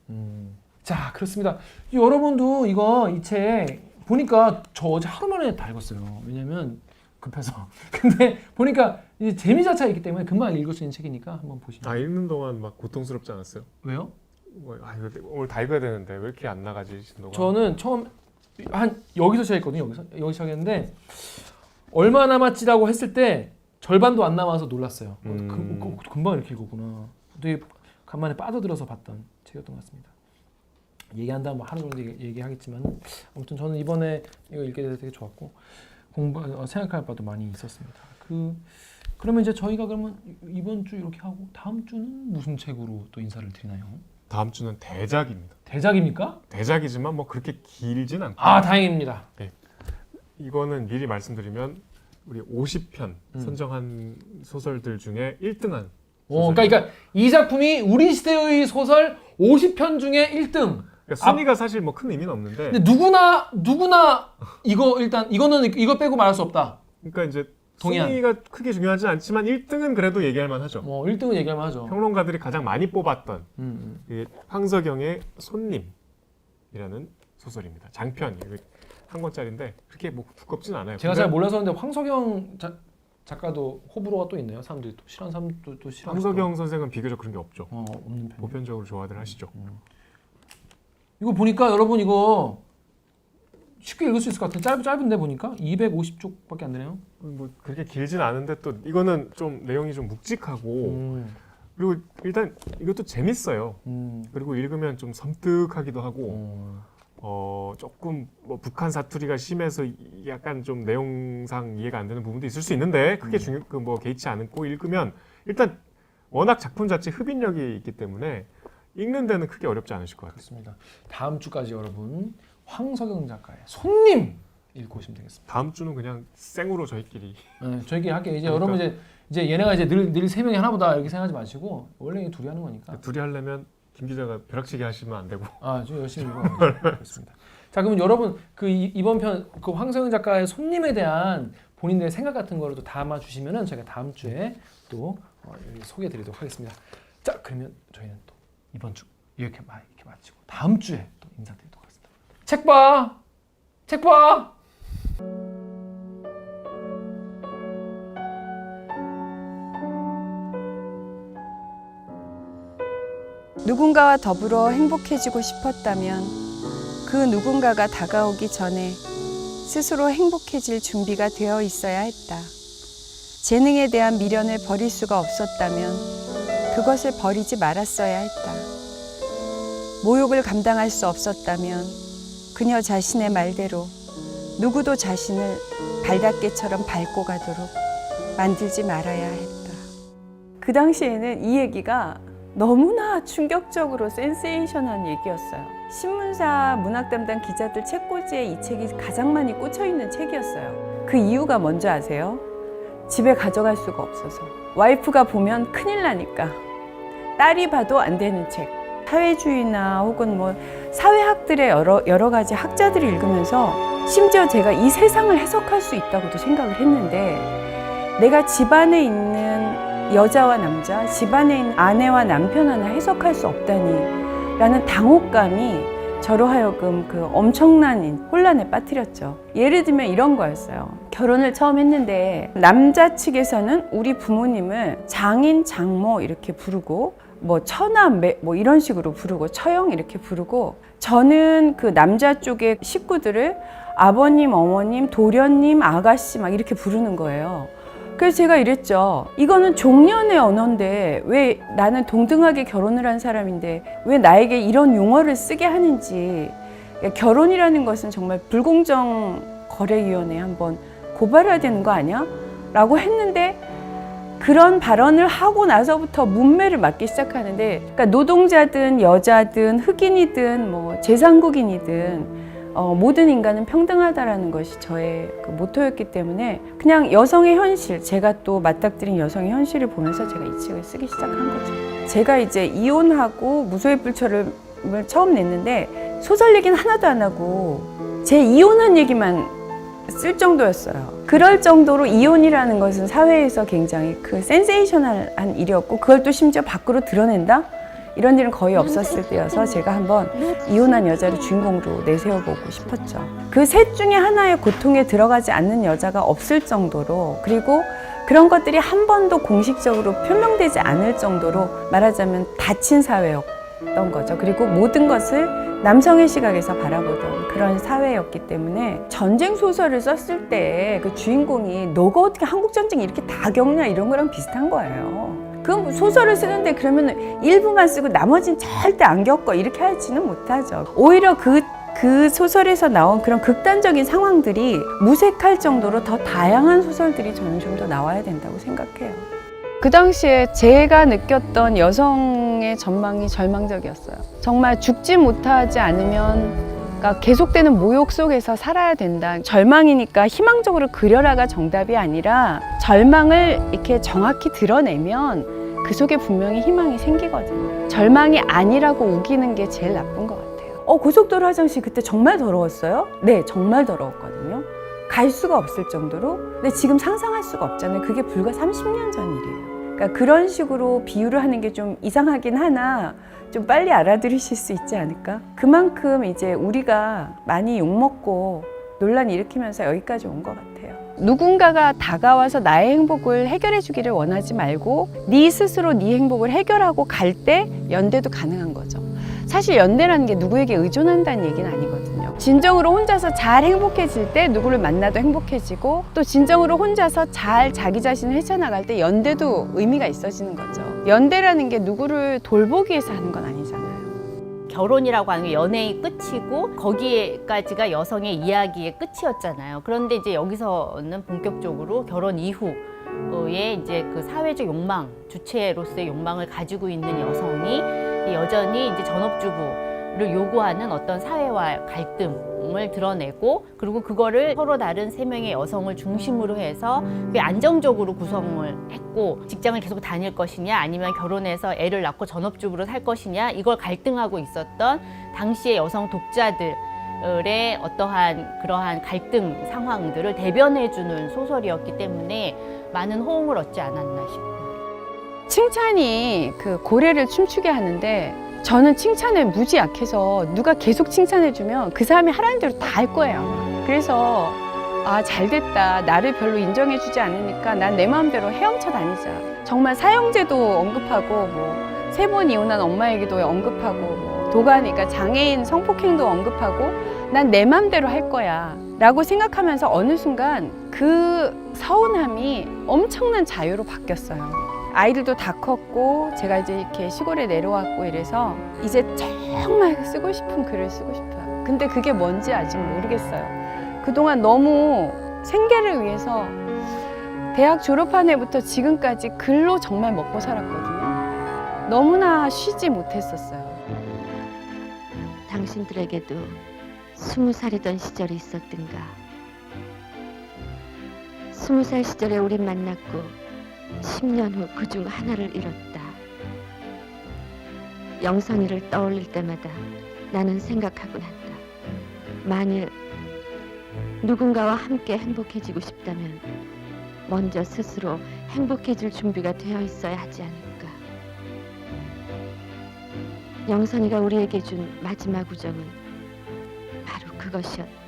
자, 그렇습니다. 여러분도 이 책 보니까 저 어제 하루 만에 다 읽었어요. 왜냐면 급해서. 근데 보니까 이제 재미 자체가 있기 때문에 금방 읽을 수 있는 책이니까 한번 보시면. 읽는 동안 막 고통스럽지 않았어요? 왜요? 이거 오늘 다 읽어야 되는데 왜 이렇게 안 나가지 신도가? 저는 처음 여기서 시작했거든요. 여기 시작했는데 얼마 남았지라고 했을 때 절반도 안 남아서 놀랐어요. 금방 이렇게 읽었구나. 되게 간만에 빠져들어서 봤던 책이었던 것 같습니다. 얘기한다면 뭐 하루 정도 얘기하겠지만 아무튼 저는 이번에 이거 읽게 돼서 되게 좋았고 생각할 바도 많이 있었습니다. 그러면 이제 저희가 그러면 이번 주 이렇게 하고 다음 주는 무슨 책으로 또 인사를 드리나요? 다음 주는 대작입니다. 대작입니까? 대작이지만 뭐 그렇게 길진 않고. 다행입니다. 네. 이거는 미리 말씀드리면 우리 50편 선정한 소설들 중에 1등한. 그러니까 이 작품이 우리 시대의 소설 50편 중에 1등. 그러니까 순위가 사실 뭐 큰 의미는 없는데. 근데 누구나 이거 일단 이거 빼고 말할 수 없다. 그러니까 이제 동의한. 순위가 크게 중요하지 않지만 1등은 그래도 얘기할 만하죠. 1등은 얘기할 만하죠. 평론가들이 가장 많이 뽑았던 이게 황석영의 손님, 이라는 소설입니다. 장편 한 권짜리인데 그렇게 뭐 두껍진 않아요. 제가 잘 몰라서 그런데 황석영 작가도 호불호가 또 있나요? 사람들이 또 싫어하는 사람도 또 싫어하는. 황석영 선생은 비교적 그런 게 없죠. 없는 편. 보편적으로 좋아들 하시죠. 이거 보니까 여러분 이거 쉽게 읽을 수 있을 것 같은데 짧은데 보니까 250쪽밖에 안 되네요. 뭐 그렇게 길진 않은데 또 이거는 좀 내용이 좀 묵직하고 그리고 일단 이것도 재밌어요. 그리고 읽으면 좀 섬뜩하기도 하고 조금 뭐 북한 사투리가 심해서 약간 좀 내용상 이해가 안 되는 부분도 있을 수 있는데 크게 뭐 개의치 않고 읽으면 일단 워낙 작품 자체 흡인력이 있기 때문에 읽는 데는 크게 어렵지 않으실 것 같아요. 그렇습니다. 다음 주까지 여러분 황석영 작가의 손님 읽고 오시면 되겠습니다. 다음 주는 그냥 생으로 저희끼리 네, 저희끼리 할게요. 이제 그러니까. 여러분 이제 얘네가 이제 늘 세 명이 하나보다 이렇게 생각하지 마시고 원래 둘이 하는 거니까. 둘이 하려면 김 기자가 벼락치기 하시면 안 되고. 좀 열심히 읽어보겠습니다. 자, 그럼 여러분 이번 편 그 황석영 작가의 손님에 대한 본인들의 생각 같은 거를 또 담아 주시면은 저희가 다음 주에 또 소개해드리도록 하겠습니다. 자, 그러면 저희는 또 이번 주 이렇게 마치고 다음 주에 또 인사드리도록 하겠습니다. 책 봐, 책 봐. 누군가와 더불어 행복해지고 싶었다면 그 누군가가 다가오기 전에 스스로 행복해질 준비가 되어 있어야 했다. 재능에 대한 미련을 버릴 수가 없었다면 그것을 버리지 말았어야 했다. 모욕을 감당할 수 없었다면 그녀 자신의 말대로 누구도 자신을 발닦개처럼 밟고 가도록 만들지 말아야 했다. 그 당시에는 이 얘기가 너무나 충격적으로 센세이션한 얘기였어요. 신문사 문학 담당 기자들 책꽂이에 이 책이 가장 많이 꽂혀 있는 책이었어요. 그 이유가 뭔지 아세요? 집에 가져갈 수가 없어서. 와이프가 보면 큰일 나니까. 딸이 봐도 안 되는 책. 사회주의나 혹은 뭐 사회학들의 여러 가지 학자들이 읽으면서 심지어 제가 이 세상을 해석할 수 있다고도 생각을 했는데 내가 집안에 있는 여자와 남자, 집안에 있는 아내와 남편 하나 해석할 수 없다니 라는 당혹감이 저로 하여금 그 엄청난 혼란에 빠뜨렸죠. 예를 들면 이런 거였어요. 결혼을 처음 했는데 남자 측에서는 우리 부모님을 장인, 장모 이렇게 부르고 뭐 처남 뭐 이런 식으로 부르고 처형 이렇게 부르고 저는 그 남자 쪽의 식구들을 아버님, 어머님, 도련님, 아가씨 막 이렇게 부르는 거예요. 그래서 제가 이랬죠. 이거는 종년의 언어인데 왜 나는 동등하게 결혼을 한 사람인데 왜 나에게 이런 용어를 쓰게 하는지. 결혼이라는 것은 정말 불공정 거래위원회에 한번 고발해야 되는 거 아니야? 라고 했는데 그런 발언을 하고 나서부터 문매를 맞기 시작하는데 그러니까 노동자든 여자든 흑인이든 뭐 제3국인이든 모든 인간은 평등하다라는 것이 저의 그 모토였기 때문에 그냥 여성의 현실, 제가 또 맞닥뜨린 여성의 현실을 보면서 제가 이 책을 쓰기 시작한 거죠. 제가 이제 이혼하고 무소의 뿔처를 처음 냈는데 소설 얘기는 하나도 안 하고 제 이혼한 얘기만 쓸 정도였어요. 그럴 정도로 이혼이라는 것은 사회에서 굉장히 그 센세이셔널한 일이었고 그걸 또 심지어 밖으로 드러낸다? 이런 일은 거의 없었을 때여서 제가 한번 이혼한 여자를 주인공으로 내세워보고 싶었죠. 그 셋 중에 하나의 고통에 들어가지 않는 여자가 없을 정도로 그리고 그런 것들이 한 번도 공식적으로 표명되지 않을 정도로 말하자면 닫힌 사회였던 거죠. 그리고 모든 것을 남성의 시각에서 바라보던 그런 사회였기 때문에 전쟁 소설을 썼을 때 그 주인공이 너가 어떻게 한국 전쟁 이렇게 다 겪냐 이런 거랑 비슷한 거예요. 그 소설을 쓰는데 그러면 일부만 쓰고 나머지는 절대 안 겪어 이렇게 하지는 못하죠. 오히려 그 소설에서 나온 그런 극단적인 상황들이 무색할 정도로 더 다양한 소설들이 저는 좀 더 나와야 된다고 생각해요. 그 당시에 제가 느꼈던 여성의 전망이 절망적이었어요. 정말 죽지 못하지 않으면 그러니까 계속되는 모욕 속에서 살아야 된다. 절망이니까 희망적으로 그려라가 정답이 아니라 절망을 이렇게 정확히 드러내면 그 속에 분명히 희망이 생기거든요. 절망이 아니라고 우기는 게 제일 나쁜 것 같아요. 고속도로 화장실 그때 정말 더러웠어요? 네, 정말 더러웠거든요. 갈 수가 없을 정도로. 근데 지금 상상할 수가 없잖아요. 그게 불과 30년 전 일이에요. 그러니까 그런 식으로 비유를 하는 게 좀 이상하긴 하나 좀 빨리 알아들으실 수 있지 않을까? 그만큼 이제 우리가 많이 욕먹고 논란 일으키면서 여기까지 온 것 같아요. 누군가가 다가와서 나의 행복을 해결해 주기를 원하지 말고 네 스스로 네 행복을 해결하고 갈 때 연대도 가능한 거죠. 사실 연대라는 게 누구에게 의존한다는 얘기는 아니거든요. 진정으로 혼자서 잘 행복해질 때 누구를 만나도 행복해지고 또 진정으로 혼자서 잘 자기 자신을 헤쳐나갈 때 연대도 의미가 있어지는 거죠. 연대라는 게 누구를 돌보기 위해서 하는 건 아니잖아요. 결혼이라고 하는 게 연애의 끝이고 거기에까지가 여성의 이야기의 끝이었잖아요. 그런데 이제 여기서는 본격적으로 결혼 이후에 이제 그 사회적 욕망, 주체로서의 욕망을 가지고 있는 여성이 여전히 이제 전업주부를 요구하는 어떤 사회와 갈등을 드러내고 그리고 그거를 서로 다른 세 명의 여성을 중심으로 해서 그게 안정적으로 구성을 했고 직장을 계속 다닐 것이냐 아니면 결혼해서 애를 낳고 전업주부로 살 것이냐 이걸 갈등하고 있었던 당시의 여성 독자들의 어떠한 그러한 갈등 상황들을 대변해주는 소설이었기 때문에 많은 호응을 얻지 않았나 싶어요. 칭찬이 그 고래를 춤추게 하는데 저는 칭찬에 무지 약해서 누가 계속 칭찬해주면 그 사람이 하라는 대로 다 할 거예요. 그래서 아, 잘됐다. 나를 별로 인정해주지 않으니까 난 내 마음대로 헤엄쳐 다니자. 정말 사형제도 언급하고 뭐 3번 이혼한 엄마 얘기도 언급하고 뭐 도가니까 장애인 성폭행도 언급하고 난 내 마음대로 할 거야 라고 생각하면서 어느 순간 그 서운함이 엄청난 자유로 바뀌었어요. 아이들도 다 컸고 제가 이제 이렇게 시골에 내려왔고 이래서 이제 정말 쓰고 싶은 글을 쓰고 싶어요. 근데 그게 뭔지 아직 모르겠어요. 그동안 너무 생계를 위해서 대학 졸업한 해부터 지금까지 글로 정말 먹고 살았거든요. 너무나 쉬지 못했었어요. 당신들에게도 20살이던 시절이 있었던가. 20살 시절에 우린 만났고 10년 후 그중 하나를 잃었다. 영선이를 떠올릴 때마다 나는 생각하곤 한다. 만일 누군가와 함께 행복해지고 싶다면 먼저 스스로 행복해질 준비가 되어 있어야 하지 않을까. 영선이가 우리에게 준 마지막 우정은 바로 그것이었다.